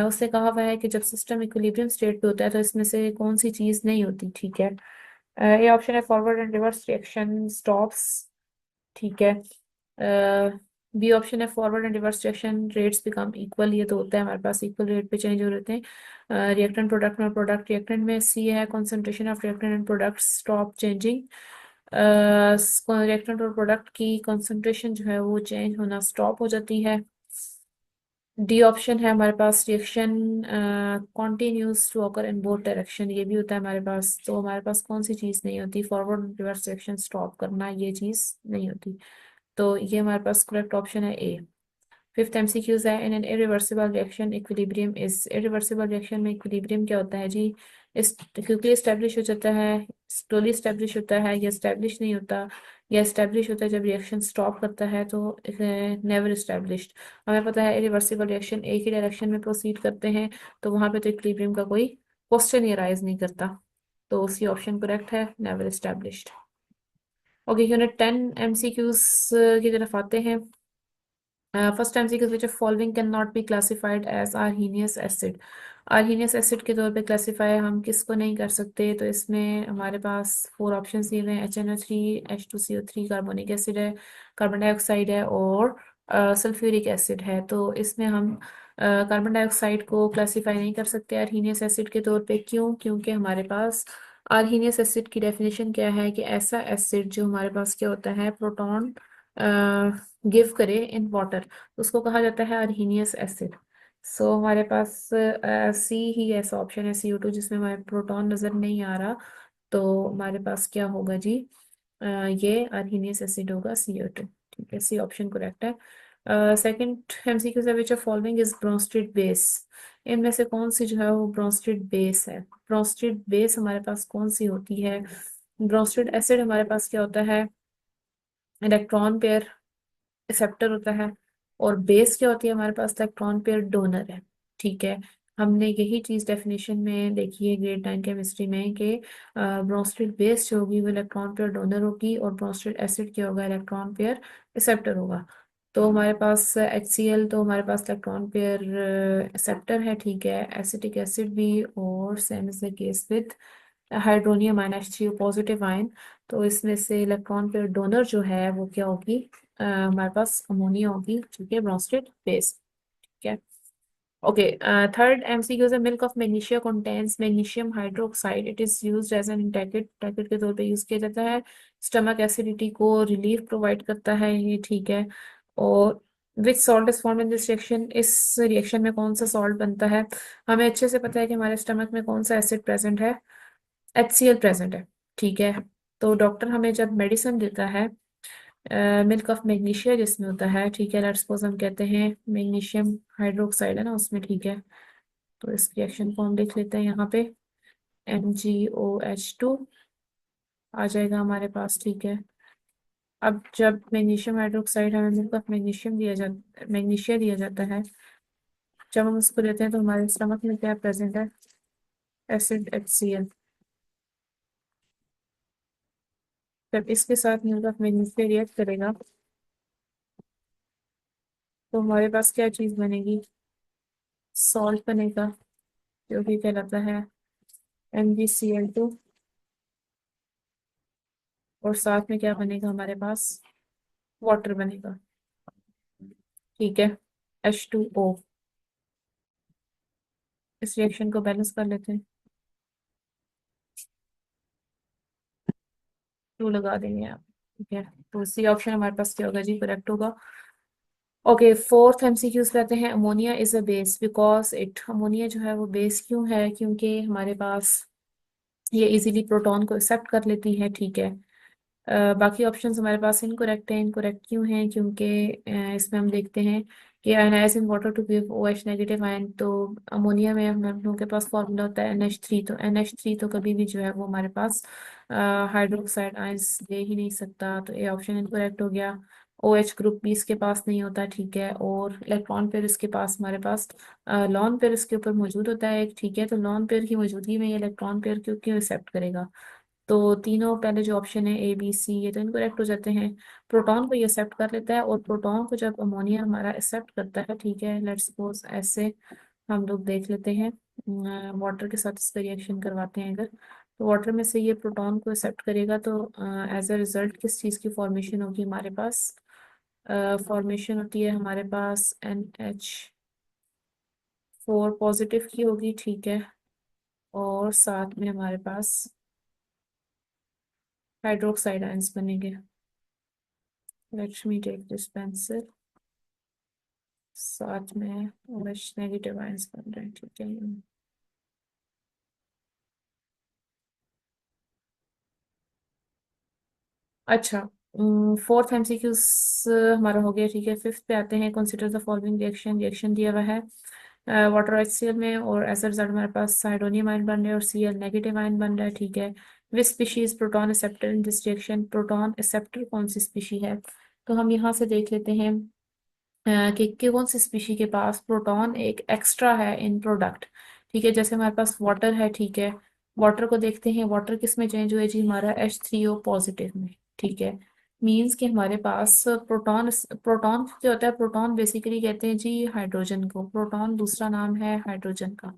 Speaker 1: उससे कहा हुआ है कि जब सिस्टम इक्विलिब्रियम स्टेट पे होता है तो इसमें से कौन सी चीज नहीं होती। ठीक है। ये ऑप्शन है forward and reverse reaction stops. ठीक है। बी ऑप्शन है forward and reverse reaction rates become equal, ये तो होता है हमारे पास, इक्वल रेट पे चेंज हो रहे हैं रिएक्टेंट प्रोडक्ट में, प्रोडक्ट रिएक्टेंट में। सी है concentration of reactant and product stop changing, reactant और प्रोडक्ट की कंसंट्रेशन जो है वो चेंज होना स्टॉप हो जाती है। डी ऑप्शन है हमारे पास reaction continues to occur in both direction, ये भी होता है हमारे पास। तो हमारे पास कौन सी चीज़ नहीं होती, फॉरवर्ड रिवर्स रिएक्शन स्टॉप करना, ये चीज़ नहीं होती। तो ये हमारे पास करेक्ट ऑप्शन है ए। फिफ्थ एमसीक्यूज है in an irreversible reaction equilibrium is, irreversible reaction में इक्विलिब्रियम क्या होता है जी? इस क्विकली एस्टेब्लिश हो जाता है, स्लोली एस्टेब्लिश होता है, या एस्टेब्लिश नहीं होता, या एस्टेब्लिश होता है जब रिएक्शन स्टॉप करता है, तो नेवर एस्टेब्लिश्ड। हमें पता है इरिवर्सिबल रिएक्शन एक ही डायरेक्शन में प्रोसीड करते हैं, तो वहां पे तो इक्विलिब्रियम का कोई क्वेश्चन ही राइज नहीं करता। तो सी ऑप्शन करेक्ट है, never established. Okay, unit 10 MCQs की तरफ आते हैं। First MCQ which of following can not be classified as Arrhenius acid. Arrhenius acid के तौर पे क्लासीफाई हम किसको नहीं कर सकते? तो इसमें हमारे पास फोर ऑप्शन दिए हुए हैं। HNO3, H2CO3, कार्बोनिक एसिड है, कार्बन डाइऑक्साइड है और सल्फ्यूरिक एसिड है। तो इसमें हम कार्बन डाइऑक्साइड को क्लासीफाई नहीं कर सकते आर्हीनियस एसिड के तौर पे। क्यों? क्योंकि हमारे पास आर्हीनियस एसिड की डेफिनेशन क्या है कि ऐसा एसिड जो हमारे पास क्या होता है, प्रोटॉन गिव करे इन वाटर, उसको कहा जाता है अर्हीनियस एसिड। सो हमारे पास सी ही ऐसा ऑप्शन है, CO2, जिसमें हमारे प्रोटॉन नजर नहीं आ रहा। तो हमारे पास क्या होगा जी? ये अर्हीनियस एसिड होगा, CO2। ठीक है, सी ऑप्शन करेक्ट है। सेकंड एमसीक्यू है which of following is Bronsted base. इनमें से कौन सी जो है वो ब्रोंस्टेड बेस है? ब्रोंस्टेड बेस हमारे पास कौन सी होती है? ब्रोंस्टेड एसिड हमारे पास क्या होता है? इलेक्ट्रॉन पेयर एक्सेप्टर होता है। और बेस क्या होती है हमारे पास? इलेक्ट्रॉन पेयर डोनर है। ठीक है। हमने यही चीज डेफिनेशन में देखी है ग्रेड 9 केमिस्ट्री में कि ब्रोंस्टेड बेस जो होगी वो इलेक्ट्रॉन पेयर डोनर होगी और ब्रोंस्टेड एसिड क्या होगा? इलेक्ट्रॉन पेयर एक्सेप्टर होगा। तो हमारे पास HCl तो हमारे पास इलेक्ट्रॉन पेयर एक्सेप्टर है। ठीक है। एसिटिक एसिड भी, और same is the case with hydronium ion H3O positive ion. तो इसमें से इलेक्ट्रॉन पेयर डोनर जो है वो क्या होगी? हमारे पास अमोनिया होगी। ठीक है, ब्रोंस्टेड बेस। ठीक है। ओके, थर्ड एमसीक्यू है milk of magnesia contains magnesium hydroxide, it is used as antacid, टैकेट के तौर पे यूज किया जाता है। स्टमक एसिडिटी को रिलीफ प्रोवाइड करता है ये। ठीक है। और which salt is form in this reaction, इस रिएक्शन में कौन सा सॉल्ट बनता है? हमें अच्छे से पता है कि हमारे स्टमक में कौन सा एसिड प्रेजेंट है, HCl प्रेजेंट है। ठीक है। तो डॉक्टर हमें जब मेडिसिन देता है मिल्क ऑफ मैग्नीशिया जिसमें होता है, ठीक है, लेट्स सपोज हम कहते हैं मैग्नीशियम हाइड्रोक्साइड है ना उसमें। ठीक है। तो इस रिएक्शन को हम लिख लेते हैं यहाँ पे, MgOH2 आ जाएगा हमारे पास। ठीक है। अब जब मैग्नीशियम हाइड्रोक्साइड हमें मिल्क ऑफ मैग्नीशियम दिया जाता, मैग्नीशिया दिया जाता है, जब हम उसको लेते हैं तो हमारे स्टमक में क्या प्रेजेंट है? Acid HCl। जब इसके साथ मिल्क ऑफ मैग्नीशिया रिएक्ट करेगा तो हमारे पास क्या चीज बनेगी? सॉल्ट बनेगा, जो कि कहलाता है MgCl2। और साथ में क्या बनेगा हमारे पास? वाटर बनेगा। ठीक है, H2O। इस रिएक्शन को बैलेंस कर लेते हैं। टू लगा देंगे आप। ठीक है, तो सी ऑप्शन हमारे पास क्या होगा जी, करेक्ट होगा। ओके, फोर्थ एमसीक्यूज पे आते हैं। Ammonia is a base because it, ammonia जो है वो बेस क्यों है, क्योंकि हमारे पास ये इजीली प्रोटॉन को एक्सेप्ट कर लेती है। ठीक है, बाकी ऑप्शंस हमारे पास इनकरेक्ट हैं। इनकरेक्ट क्यों हैं, क्योंकि इसमें हम देखते हैं कि ionise in water to give O H negative ion, तो अमोनिया में हम लोगों के पास फॉर्मूला होता है NH3, तो NH3 तो कभी भी जो है वो हमारे पास हाइड्रोक्साइड आयंस दे ही नहीं सकता, तो ये ऑप्शन इनकरेक्ट हो गया। OH ग्रुप भी इसके पास नहीं होता। ठीक है, और इलेक्ट्रॉन पेयर इसके पास, हमारे पास लॉन पेयर इसके ऊपर मौजूद होता है एक। ठीक है, तो लॉन पेयर की मौजूदगी में ये इलेक्ट्रॉन पेयर क्यों क्यों एक्सेप्ट करेगा। तो तीनों पहले जो ऑप्शन है A B C, ये तो इनकरेक्ट हो जाते हैं। प्रोटॉन को ये एक्सेप्ट कर लेता है, और प्रोटॉन को जब अमोनिया हमारा एक्सेप्ट करता है, ठीक है, लेट्स सपोज ऐसे हम लोग देख लेते हैं, वाटर के साथ इसका रिएक्शन करवाते हैं अगर, तो वाटर में से ये प्रोटॉन को एक्सेप्ट करेगा, तो एज अ रिजल्ट किस चीज़ की फॉर्मेशन होगी हमारे पास, फॉर्मेशन होती है हमारे पास NH4 पॉजिटिव की होगी। ठीक है, और साथ में हमारे पास हाइड्रोक्साइड आयंस बनेंगे। Let me take this pencil, साथ में OH नेगेटिव आयंस बन रहे हैं। ठीक है, अच्छा, फोर्थ एमसीक्यू हमारा हो गया। ठीक है, फिफ्थ पे आते हैं। Consider the following reaction, reaction दिया हुआ है वाटर HCl में, और एज अ रिजल्ट हमारे पास हाइड्रोनियम आयन बन रहा है और Cl नेगेटिव आयन बन रहा है। ठीक है, which species proton acceptor in this reaction, proton acceptor कौन सी स्पीशी है, तो हम यहाँ से देख लेते हैं कि कौन सी स्पीशी के पास प्रोटॉन एक एक्स्ट्रा है इन प्रोडक्ट। ठीक है, जैसे हमारे पास वाटर है। ठीक है, वाटर को देखते हैं, वाटर किस में चेंज हुआ है जी, हमारा H3O पॉजिटिव में। ठीक है, मींस कि हमारे पास प्रोटॉन, प्रोटॉन जो होता है, प्रोटॉन बेसिकली कहते हैं जी हाइड्रोजन को, प्रोटॉन दूसरा नाम है हाइड्रोजन का।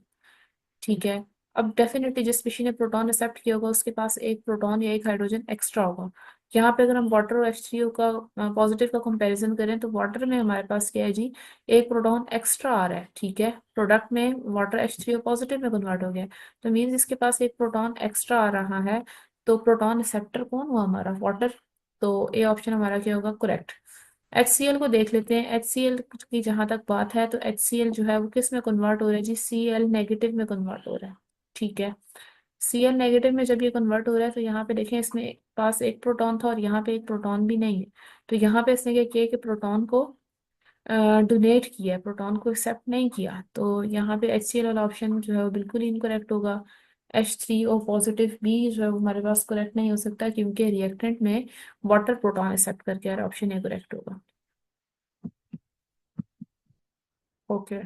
Speaker 1: ठीक है, अब डेफिनेटली जिस स्पीशी ने प्रोटॉन एक्सेप्ट किया होगा उसके पास एक प्रोटॉन या एक हाइड्रोजन एक्स्ट्रा होगा। यहाँ पे अगर हम वाटर और H3O का पॉजिटिव का कंपैरिजन करें, तो वाटर में हमारे पास क्या है जी, एक प्रोटॉन एक्स्ट्रा आ रहा है। ठीक है, प्रोडक्ट में वाटर H3O पॉजिटिव में कन्वर्ट हो गया, तो मीन्स इसके पास एक प्रोटॉन एक्स्ट्रा आ रहा है। तो प्रोटॉन एक्सेप्टर कौन हुआ, हमारा वाटर। तो ए ऑप्शन हमारा क्या होगा, करेक्ट। HCl को देख लेते हैं। HCl की जहां तक बात है, तो HCl जो है वो किस में कन्वर्ट हो रहा है जी, Cl नेगेटिव में कन्वर्ट हो रहा है। ठीक है, Cl नेगेटिव में जब ये कन्वर्ट हो रहा है, तो यहाँ पे देखें, इसमें पास एक प्रोटॉन था और यहाँ पे एक प्रोटॉन भी नहीं है, तो यहाँ पे इसने क्या किया कि प्रोटॉन को डोनेट किया, प्रोटॉन को एक्सेप्ट नहीं किया, तो यहाँ पे HCl वाला ऑप्शन जो है वो बिल्कुल ही इनकरेक्ट होगा। H3O पॉजिटिव भी जो है वो हमारे पास करेक्ट नहीं हो सकता, क्योंकि रिएक्टेंट में वाटर प्रोटॉन एक्सेप्ट करके, यार ऑप्शन ए करेक्ट होगा। ओके,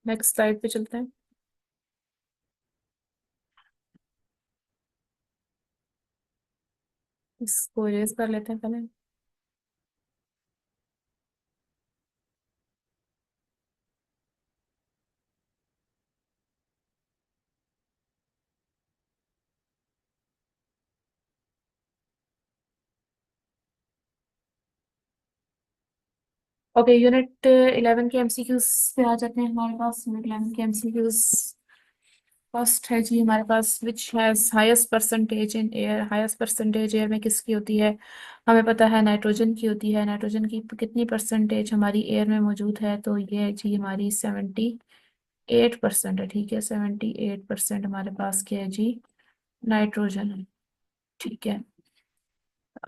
Speaker 1: नेक्स्ट स्लाइड पे चलते हैं। इसको इरेज कर लेते हैं पहले। ओके, यूनिट 11 के एमसीक्यूज पे आ जाते हैं हमारे पास। यूनिट 11 के एमसीक्यूज, फर्स्ट है जी हमारे पास, which has highest percentage in air, highest percentage air में किसकी होती है, हमें पता है नाइट्रोजन की होती है। नाइट्रोजन की कितनी परसेंटेज हमारी एयर में मौजूद है, तो ये है जी हमारी 78% है। ठीक है, 78% हमारे पास क्या है जी, नाइट्रोजन है। ठीक है,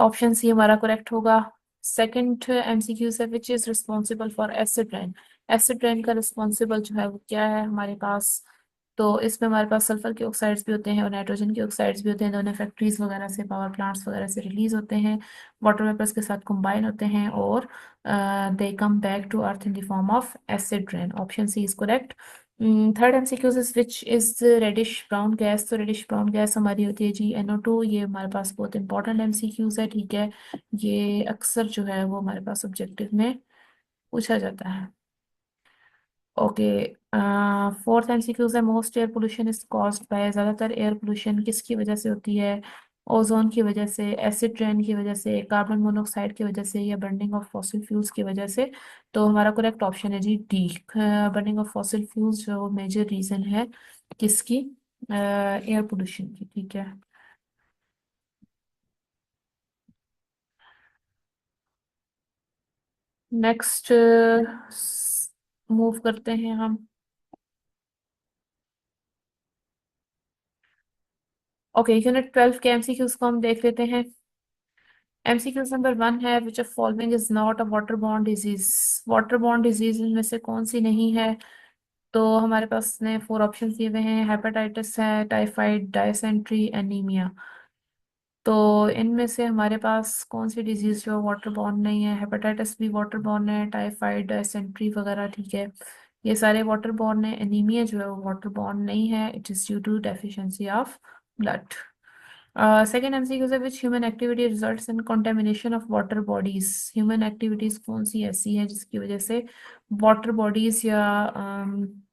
Speaker 1: ऑप्शन सी हमारा करेक्ट होगा। सेकंड एमसीक्यू है, which is responsible for acid rain, acid rain का रिस्पॉन्सिबल जो है वो क्या है हमारे पास, तो इसमें हमारे पास सल्फर के ऑक्साइड्स भी होते हैं और नाइट्रोजन के ऑक्साइड्स भी होते हैं, दोनों फैक्ट्रीज वगैरह से, पावर प्लांट्स वगैरह से रिलीज होते हैं, वाटर वेपर्स के साथ कंबाइन होते हैं, और they come back to earth in the form of acid rain. Option C is correct. Third MCQs is which is reddish brown gas, तो रेडिश ब्राउन गैस हमारी होती है जी NO2। ये हमारे पास बहुत इंपॉर्टेंट एमसीक्यूज है। ठीक है, ये अक्सर जो है वो हमारे पास ऑब्जेक्टिव में पूछा जाता है। ओके, फोर्थ एमसीक्यूज है, most air pollution is caused by, ज्यादातर एयर पोल्यूशन किसकी वजह से होती है, ओजोन की वजह से, एसिड रेन की वजह से, कार्बन मोनोऑक्साइड की वजह से, या बर्निंग ऑफ फॉसिल फ्यूल्स की वजह से। तो हमारा करेक्ट ऑप्शन है G D, burning of fossil fuels जो मेजर रीजन है किसकी, एयर पोल्यूशन की। ठीक है, नेक्स्ट मूव करते हैं हम। ओके, यूनिट 12 के एमसीक्यूज को हम देख लेते हैं। एमसीक्यूज नंबर 1 है, which of following is not a water borne disease. Water borne disease इनमें से कौन सी नहीं है? तो हमारे पास ने 4 ऑप्शन दिए हुए हैं। हेपेटाइटिस है, टाइफाइड, डायसेंट्री, एनीमिया। तो इनमें से हमारे पास कौन सी डिजीज जो वाटर बॉर्न नहीं है? हेपेटाइटिस भी वाटर बॉर्न है, टाइफाइड, डायसेंट्री वगैरह, ठीक है, ये सारे वाटर बॉर्न है। एनीमिया जो है वो वाटर बॉर्न नहीं है, it is due to deficiency of blood. Second MCQ है, which human activity results in contamination of water bodies. Human activities कौन सी ऐसी है जिसकी वजह से वाटर बॉडीज या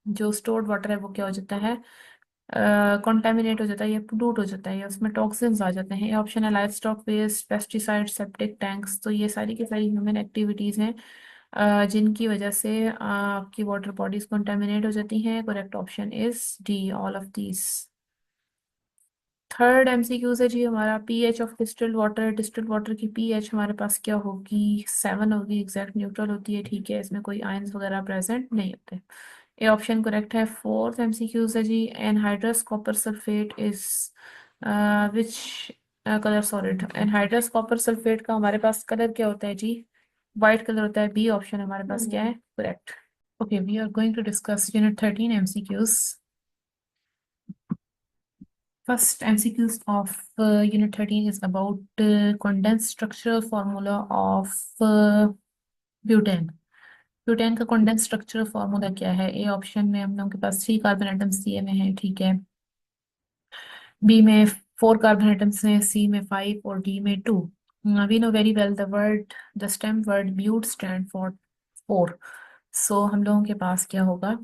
Speaker 1: जो स्टोर्ड वाटर है वो क्या हो जाता है, कंटेमिनेट हो जाता है या पोल्यूट हो जाता है या उसमें टॉक्सिन्स आ जाते हैं। ये ऑप्शन है livestock waste, pesticide, septic tanks. तो ये सारी की सारी ह्यूमन एक्टिविटीज हैं जिनकी वजह से आपकी वाटर बॉडीज कंटेमिनेट हो जाती हैं। Correct option is D, all of these. Third MCQ है जी हमारा, pH of distilled water. Distilled water की पीएच हमारे पास क्या होगी? 7 होगी, एग्जैक्ट न्यूट्रल होती है, ठीक है, इसमें कोई आयंस वगैरह प्रेजेंट नहीं होते। ये ऑप्शन करेक्ट है। फोर्थ एमसीक्यू है जी, anhydrous copper sulphate is which colour solid. Anhydrous copper sulphate का हमारे पास कलर क्या होता है जी? वाइट कलर होता है। बी ऑप्शन हमारे पास क्या है? Correct. Okay, we are going to discuss unit 13 MCQs. First MCQs of Unit 13 is about condensed structural formula of butane. Butane का condensed structural formula क्या है? ए ऑप्शन में हम लोगों के पास 3 कार्बन एटम्स दिए हुए हैं, ठीक है, बी में 4 कार्बन एटम्स हैं, सी में 5 और डी में 2। We know very well the stem word but stand for 4। So हम लोगों के पास क्या होगा?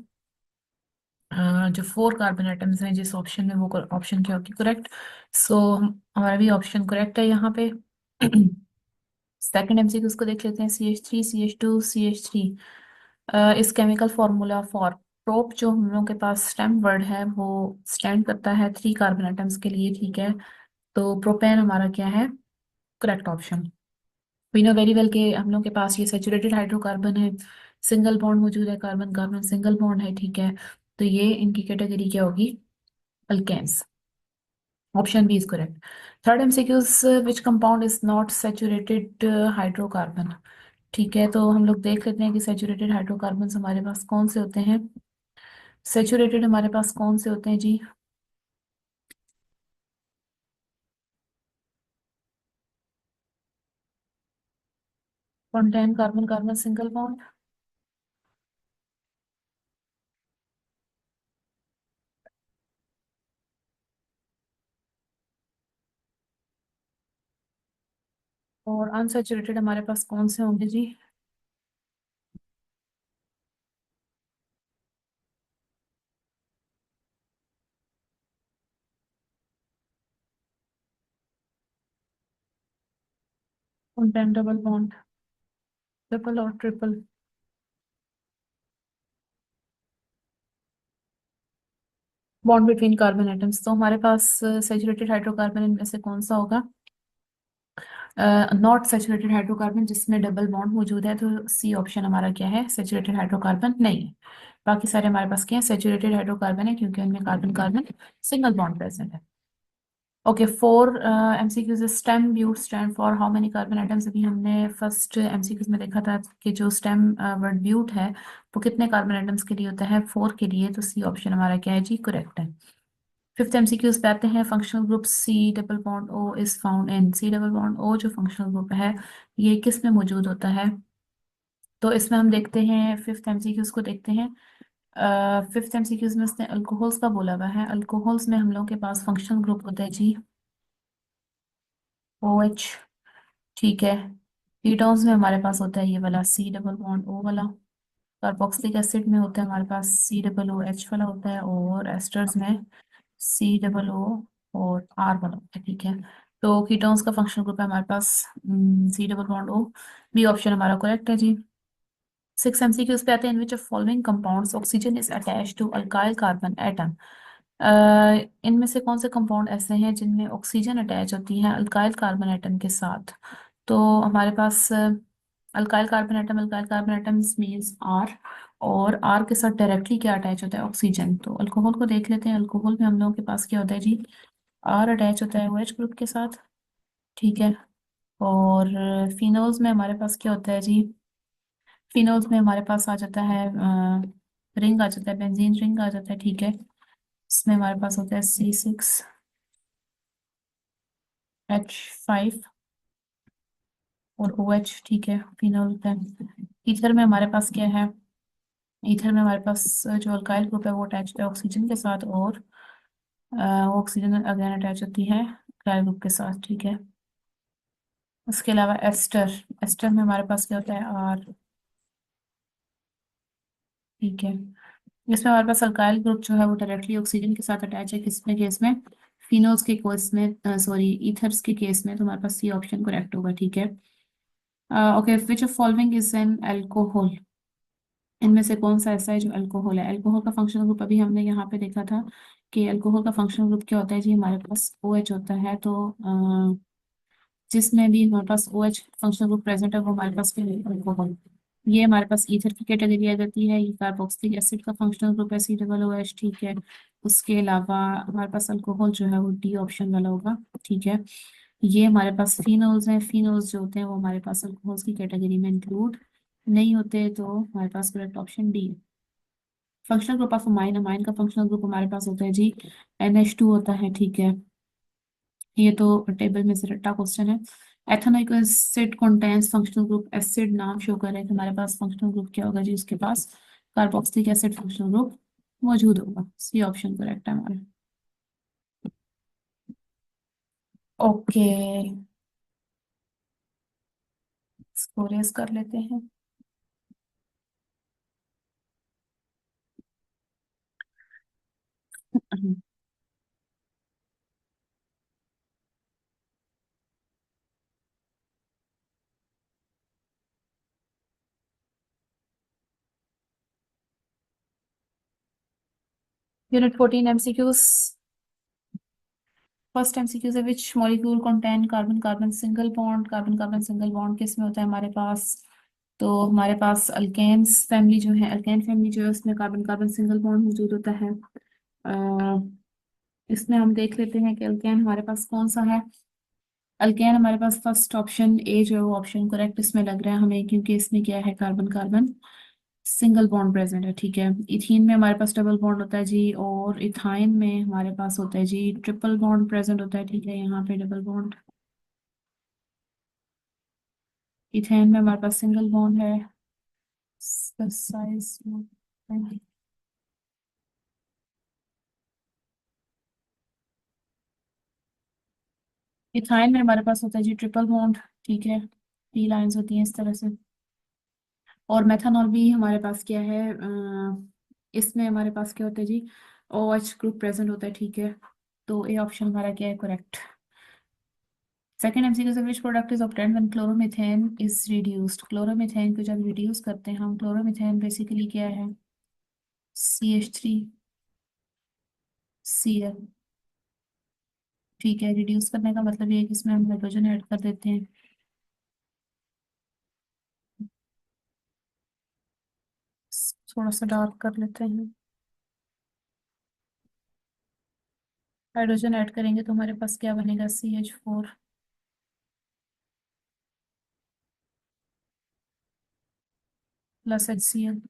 Speaker 1: जो 4 कार्बन एटम्स हैं जिस ऑप्शन में, वो ऑप्शन क्या होगी? करेक्ट। सो हमारा भी ऑप्शन करेक्ट है यहाँ पे। सेकंड एमसीक्यू उसको देख लेते हैं। CH3 CH2 CH3 इस केमिकल फॉर्मूला फॉर प्रोप, जो हम लोगों के पास स्टेम वर्ड है वो स्टैंड करता है 3 कार्बन एटम्स के लिए, ठीक है। तो प्रोपेन हमारा क्या है? Correct option. We know very well के हम लोग के पास ये सेचुरेटेड हाइड्रोकार्बन है, सिंगल बॉन्ड मौजूद है, कार्बन कार्बन सिंगल बॉन्ड है, ठीक है। तो ये इनकी कैटेगरी क्या होगी? Alkanes. Option B is correct. Third MCQs, which compound is not saturated hydrocarbon. ठीक है, तो हम लोग देख लेते हैं कि सैचुरेटेड हाइड्रोकार्बन हमारे पास कौन से होते हैं। सैचुरेटेड हमारे पास कौन से होते हैं जी? Contain carbon carbon single bond. और अनसैचुरेटेड हमारे पास कौन से होंगे जी? कॉन्टेन डबल बॉन्ड, ट्रिपल और triple. Bond between carbon atoms, तो हमारे पास सैचुरेटेड हाइड्रोकार्बन इनमें से कौन सा होगा? नॉट सैचुरेटेड हाइड्रोकार्बन जिसमें डबल बॉन्ड मौजूद है, तो सी ऑप्शन हमारा क्या है? सैचुरेटेड हाइड्रोकार्बन नहीं है। बाकी सारे हमारे पास क्या है? सैचुरेटेड हाइड्रोकार्बन है, क्योंकि उनमें carbon carbon single bond present है। Okay, four MCQs. Stem but stand for how many carbon atoms? अभी हमने फर्स्ट एमसीक्यूज में देखा था कि जो स्टेम वर्ड ब्यूट है वो कितने कार्बन एटम्स के लिए होता है? 4 के लिए। तो सी ऑप्शन हमारा क्या है जी? करेक्ट है। फिफ्थ एमसीक्यूज पे आते हैं। Functional group C double bond O is found in. C double bond O जो फंक्शनल ग्रुप है ये किस में मौजूद होता है? तो इसमें हम देखते हैं, फिफ्थ एमसीक्यूज को देखते हैं। फिफ्थ एमसीक्यूज में उसने अल्कोहल्स का बोला हुआ है। अल्कोहल्स में हम लोग के पास फंक्शनल ग्रुप होता है जी OH, ठीक है। कीटोन्स में हमारे पास होता है ये वाला सी डबल बॉन्ड O वाला। कार्बोक्सिलिक एसिड में होता है हमारे पास COOH वाला होता है, और एस्टर्स में COO और R वाला होता है, ठीक है। तो कीटोन्स का फंक्शनल ग्रुप है हमारे पास C double bond O। B option हमारा करेक्ट है जी। सिक्स एमसीक्यूज पे आते हैं। In which of following compounds oxygen is attached to alkyl carbon atom. इनमें से कौन से कंपाउंड ऐसे हैं जिनमें ऑक्सीजन अटैच होती है अल्काइल कार्बन एटम के साथ? तो हमारे पास alkyl carbon atom means R, और आर के साथ डायरेक्टली क्या अटैच होता है, ऑक्सीजन। तो अल्कोहल को देख लेते हैं। अल्कोहल में हम लोगों के पास क्या होता है जी, आर अटैच होता है OH ग्रुप के साथ, ठीक है। और फिनोल्स में हमारे पास क्या होता है जी, फिनोल्स में हमारे पास आ जाता है रिंग आ जाता है, बेंजीन रिंग आ जाता है, ठीक है। इसमें हमारे पास होता है C6H5 और OH, ठीक है, फिनोल होता है। ईथर में हमारे पास क्या है, ईथर में हमारे पास जो अल्काइल ग्रुप है वो अटैच है ऑक्सीजन के साथ, और वो ऑक्सीजन अगेन अटैच होती है अल्काइल ग्रुप के साथ, ठीक है। उसके अलावा एस्टर, एस्टर में हमारे पास क्या होता है, आर, ठीक है। इसमें हमारे पास अल्काइल ग्रुप जो है वो डायरेक्टली ऑक्सीजन के साथ अटैच है, किसमें केस में, फिनोल्स के केस में, सॉरी ईथर्स के केस में। तो हमारे पास सी ऑप्शन करेक्ट होगा, ठीक है। Okay, which of following is an alcohol, इनमें से कौन सा ऐसा है जो अल्कोहल है। अल्कोहल का फंक्शनल ग्रुप अभी हमने यहाँ पे देखा था कि अल्कोहल का फंक्शनल ग्रुप क्या होता है जी, हमारे पास OH होता है। तो जिसमें भी हमारे पास OH फंक्शनल ग्रुप प्रेजेंट है वो हमारे पास क्या है, अल्कोहल। ये हमारे पास ईथर की कैटेगरी आ जाती है। ये कार्बोक्सिलिक एसिड का फंक्शनल ग्रुप है COOH, ठीक है। उसके अलावा हमारे पास अल्कोहल जो है वो डी ऑप्शन वाला होगा, ठीक है। ये हमारे पास फिनोल्स हैं, फिनोल्स जो होते हैं वो हमारे पास अल्कोहल्स की कैटेगरी में इंक्लूड नहीं होते। तो हमारे पास करेक्ट ऑप्शन डी है। Functional group of amine, amine का फंक्शनल ग्रुप हमारे पास होता है जी NH2 होता है, ठीक है। ये तो टेबल में से रट्टा क्वेश्चन है। Ethanoic acid contains functional group acid, नाम शो कर रहे हैं कि हमारे पास फंक्शनल ग्रुप क्या होगा जी, उसके पास कार्बोक्सिलिक एसिड फंक्शनल ग्रुप मौजूद होगा। सी ऑप्शन करेक्ट है हमारा। ओके, इसको रेस कर लेते हैं। Unit 14 MCQs। फर्स्ट MCQ है which molecule contain carbon carbon single bond, carbon carbon single bond किस में होता है हमारे पास। तो हमारे पास अल्केन्स फैमिली जो है, अल्केन फैमिली जो है उसमें कार्बन कार्बन सिंगल बॉन्ड मौजूद होता है। इसमें हम देख लेते हैं कि अल्केन हमारे पास कौन सा है। अल्केन हमारे पास फर्स्ट ऑप्शन ए जो है वो ऑप्शन करेक्ट इसमें लग रहा है हमें, क्योंकि इसमें क्या है, carbon carbon single bond present है, ठीक है। इथीन में हमारे पास डबल बॉन्ड होता है जी, और इथाइन में हमारे पास होता है जी ट्रिपल बॉन्ड प्रेजेंट होता है, ठीक है। यहाँ पे डबल बॉन्ड, इथेन में हमारे पास सिंगल बॉन्ड है। साइज, इथाइन में हमारे पास होता है जी ट्रिपल बॉन्ड, ठीक है। 3 लाइंस होती हैं इस तरह से। और मेथनॉल भी हमारे पास क्या है, इसमें हमारे पास क्या होता है जी, OH ग्रुप प्रेजेंट होता है, ठीक है। तो ए ऑप्शन हमारा क्या है, करेक्ट। सेकेंड MCQ से which product is obtained when chloromethane is reduced, chloromethane को जब रिड्यूस करते हैं हम, क्लोरोमीथेन बेसिकली क्या है, CH3Cl, ठीक है। रिड्यूस करने का मतलब ये है कि इसमें हम हाइड्रोजन ऐड कर देते हैं। थोड़ा सा डार्क कर लेते हैं। हाइड्रोजन ऐड करेंगे तो हमारे पास क्या बनेगा, CH4 + HCl।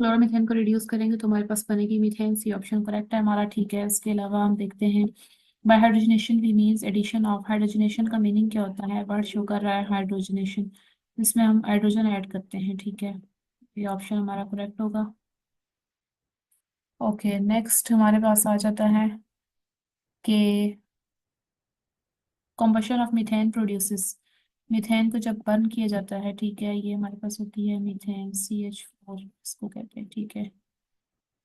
Speaker 1: क्लोरोमीथेन को रिड्यूस करेंगे तो हमारे पास बनेगी मीथेन। सी ऑप्शन करेक्ट है हमारा, ठीक है। इसके अलावा हम देखते हैं, बाय हाइड्रोजनेशन भी मीन्स एडिशन ऑफ, हाइड्रोजनेशन का मीनिंग क्या होता है, वर्ड शो कर रहा है हाइड्रोजनेशन, इसमें हम हाइड्रोजन ऐड करते हैं, ठीक है। ये ऑप्शन हमारा करेक्ट होगा। ओके, नेक्स्ट हमारे पास आ जाता है कि combustion of methane produces, methane को जब बर्न किया जाता है, ठीक है, ये हमारे पास होती है मीथेन CH4 इसको कहते हैं, ठीक है।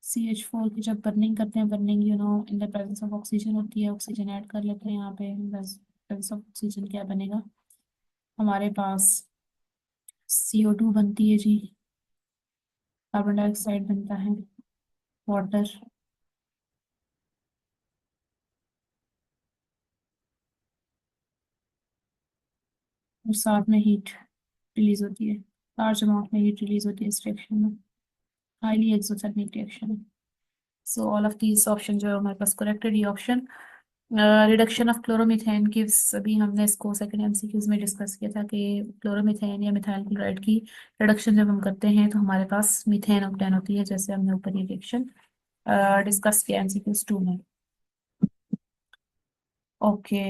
Speaker 1: CH4 की जब बर्निंग करते हैं, burning in the presence of oxygen होती है, ऑक्सीजन ऐड कर लेते हैं यहाँ पे, प्रेजेंस ऑफ ऑक्सीजन क्या बनेगा हमारे पास, CO2 बनती है जी, कार्बन डाइऑक्साइड बनता है। वाटर और साथ में हीट रिलीज होती है, लार्ज अमाउंट में हीट रिलीज होती है इस रिएक्शन में, हाईली एक्सोथर्मिक रिएक्शन है। So all of these option जो है हमारे पास करेक्ट है, D option. Reduction of chloromethane gives, अभी हमने इसको सेकंड एमसीक्यूज में डिस्कस किया था कि क्लोरोमीथेन या मिथाइल क्लोराइड की रिडक्शन जब हम करते हैं तो हमारे पास मीथेन ऑक्टेन होती है, जैसे हमने ऊपर ये रिएक्शन डिस्कस किया एमसीक्यूज 2 में। Okay,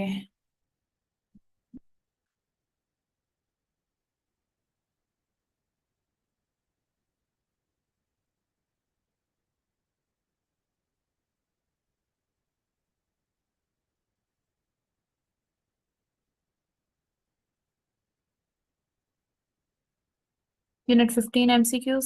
Speaker 1: unit 15 MCQs.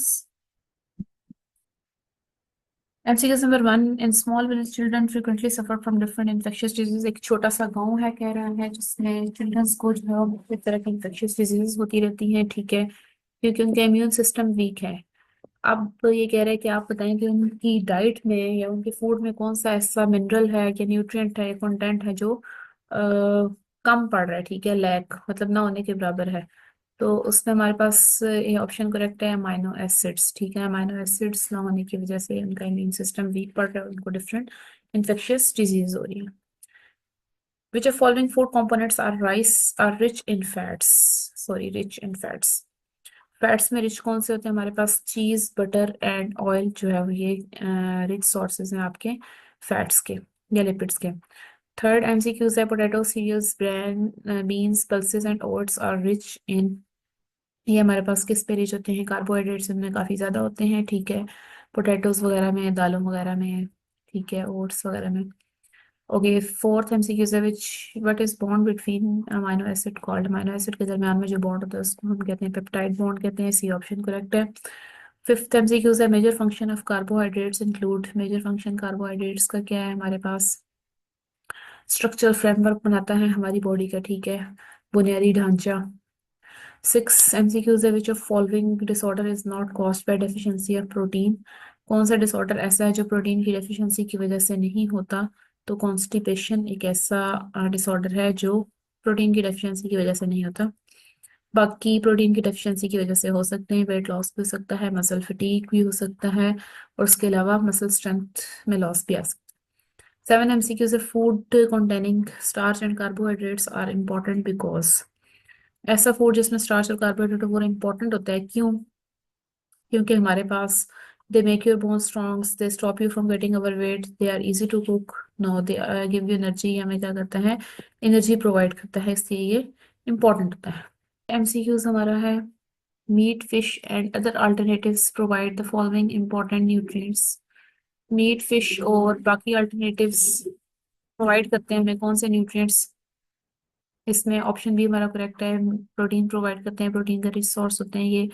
Speaker 1: MCQs number 1, in small village children frequently suffer from different infectious disease. एक छोटा सा गांव है कह रहा है जिसमें चिल्ड्रंस को जो है वो मुख्तलिफ तरह की इन्फेक्शियस डिजीज होती रहती हैं, ठीक है, क्योंकि उनका इम्यून सिस्टम वीक है। अब तो ये कह रहे हैं कि आप बताएं कि उनकी डाइट में या उनके फूड में कौन सा ऐसा मिनरल है या न्यूट्रिएंट है या कंटेंट है जो कम पड़ रहा है, ठीक है, लैक मतलब ना होने के बराबर है। तो उसमें हमारे पास ये ऑप्शन करेक्ट है, अमाइनो एसिड्स, ठीक है, अमाइनो एसिड्स ना होने की वजह से उनका इम्यून सिस्टम वीक पड़ रहा है, उनको डिफरेंट इन्फेक्शियस डिजीज हो रही है। Which of following food components are rich in fats? Sorry, rich in fats. Fats में रिच कौन से होते हैं हमारे पास? चीज, बटर एंड ऑयल जो है वो ये रिच सोर्सेज हैं आपके फैट्स के या लिपिड्स के। थर्ड एमसीक्यूज है, potato, cereals, bran, beans, pulses and oats are rich in. ये हमारे पास किस पे रिच होते हैं? कार्बोहाइड्रेट्स इनमें काफी ज्यादा होते हैं, ठीक है, पोटैटोज वगैरह में, दालों वगैरह में, ठीक है, ओट्स वगैरह में। ओके, फोर्थ एमसीक्यू है, विच what is bond between amino acid called? Amino acid के दरमियान में जो बॉन्ड होता है उसको हम कहते हैं पेप्टाइड बॉन्ड कहते हैं, सी ऑप्शन करेक्ट है। फिफ्थ एमसीक्यू है, major function of carbohydrates include. Major function carbohydrates का क्या है हमारे पास? स्ट्रक्चरल फ्रेमवर्क बनाता है हमारी बॉडी का, ठीक है, बुनियादी ढांचा। सिक्स एमसीक्यूज है, which of following disorder is not caused by deficiency of protein? कौन सा डिसऑर्डर ऐसा है जो प्रोटीन की डेफिशिएंसी की वजह से नहीं होता? तो कॉन्स्टिपेशन एक ऐसा डिसऑर्डर है जो प्रोटीन की डेफिशिएंसी की वजह से नहीं होता। बाकी प्रोटीन की डेफिशिएंसी की वजह से हो सकते हैं, वेट लॉस भी हो सकता है, मसल फटीग भी हो सकता है, और उसके अलावा मसल स्ट्रेंथ में लॉस भी आ सकता है। सेवन एमसीक्यू से, food containing starch and carbohydrates are important because. ऐसा फूड जिसमें स्टार्च और कार्बोहाइड्रेट वो इम्पोर्टेंट होता है, क्यों? क्योंकि हमारे पास they make your bone strong, they stop you from getting overweight, they are easy to cook, no they give you energy, हमें क्या करता है, एनर्जी प्रोवाइड करता है, इसलिए ये इम्पोर्टेंट होता है। एमसीक्यूज हमारा है, meat, fish and other alternatives provide the following important nutrients. Meat, fish और बाकी अल्टरनेटिव्स प्रोवाइड करते हैं हमें कौन से न्यूट्रिएंट्स? इसमें ऑप्शन बी हमारा करेक्ट है, प्रोटीन प्रोवाइड करते हैं, प्रोटीन का रिच सोर्स होते हैं ये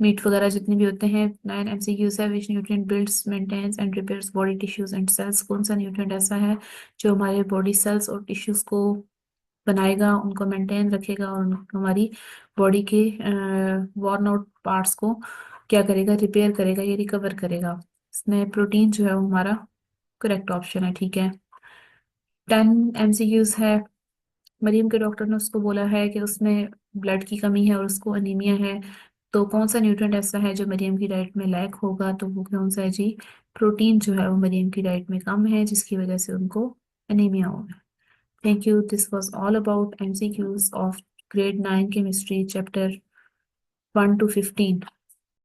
Speaker 1: मीट वगैरह जितने भी होते हैं। नाइन एमसीक्यूज है, which nutrient builds, maintains and repairs body tissues and cells? कौन सा न्यूट्रिएंट ऐसा है जो हमारे बॉडी सेल्स और टिश्यूज को बनाएगा, उनको मेंटेन रखेगा और हमारी बॉडी के वॉर्न आउट पार्ट्स को क्या करेगा, रिपेयर करेगा, ये रिकवर करेगा? इसमें प्रोटीन जो है वो हमारा करेक्ट ऑप्शन है, ठीक है। 10 एमसीक्यूज है, मरीम के डॉक्टर ने उसको बोला है कि उसमें ब्लड की कमी है और उसको अनीमिया है, तो कौन सा न्यूट्रिएंट ऐसा है जो मरीम की डाइट में लैक होगा? तो वो कौन सा है जी? प्रोटीन जो है वो मरीम की डाइट में कम है जिसकी वजह से उनको अनीमिया होगा। Thank you, this was all about MCQs of grade 9 chemistry chapter 1 to 15।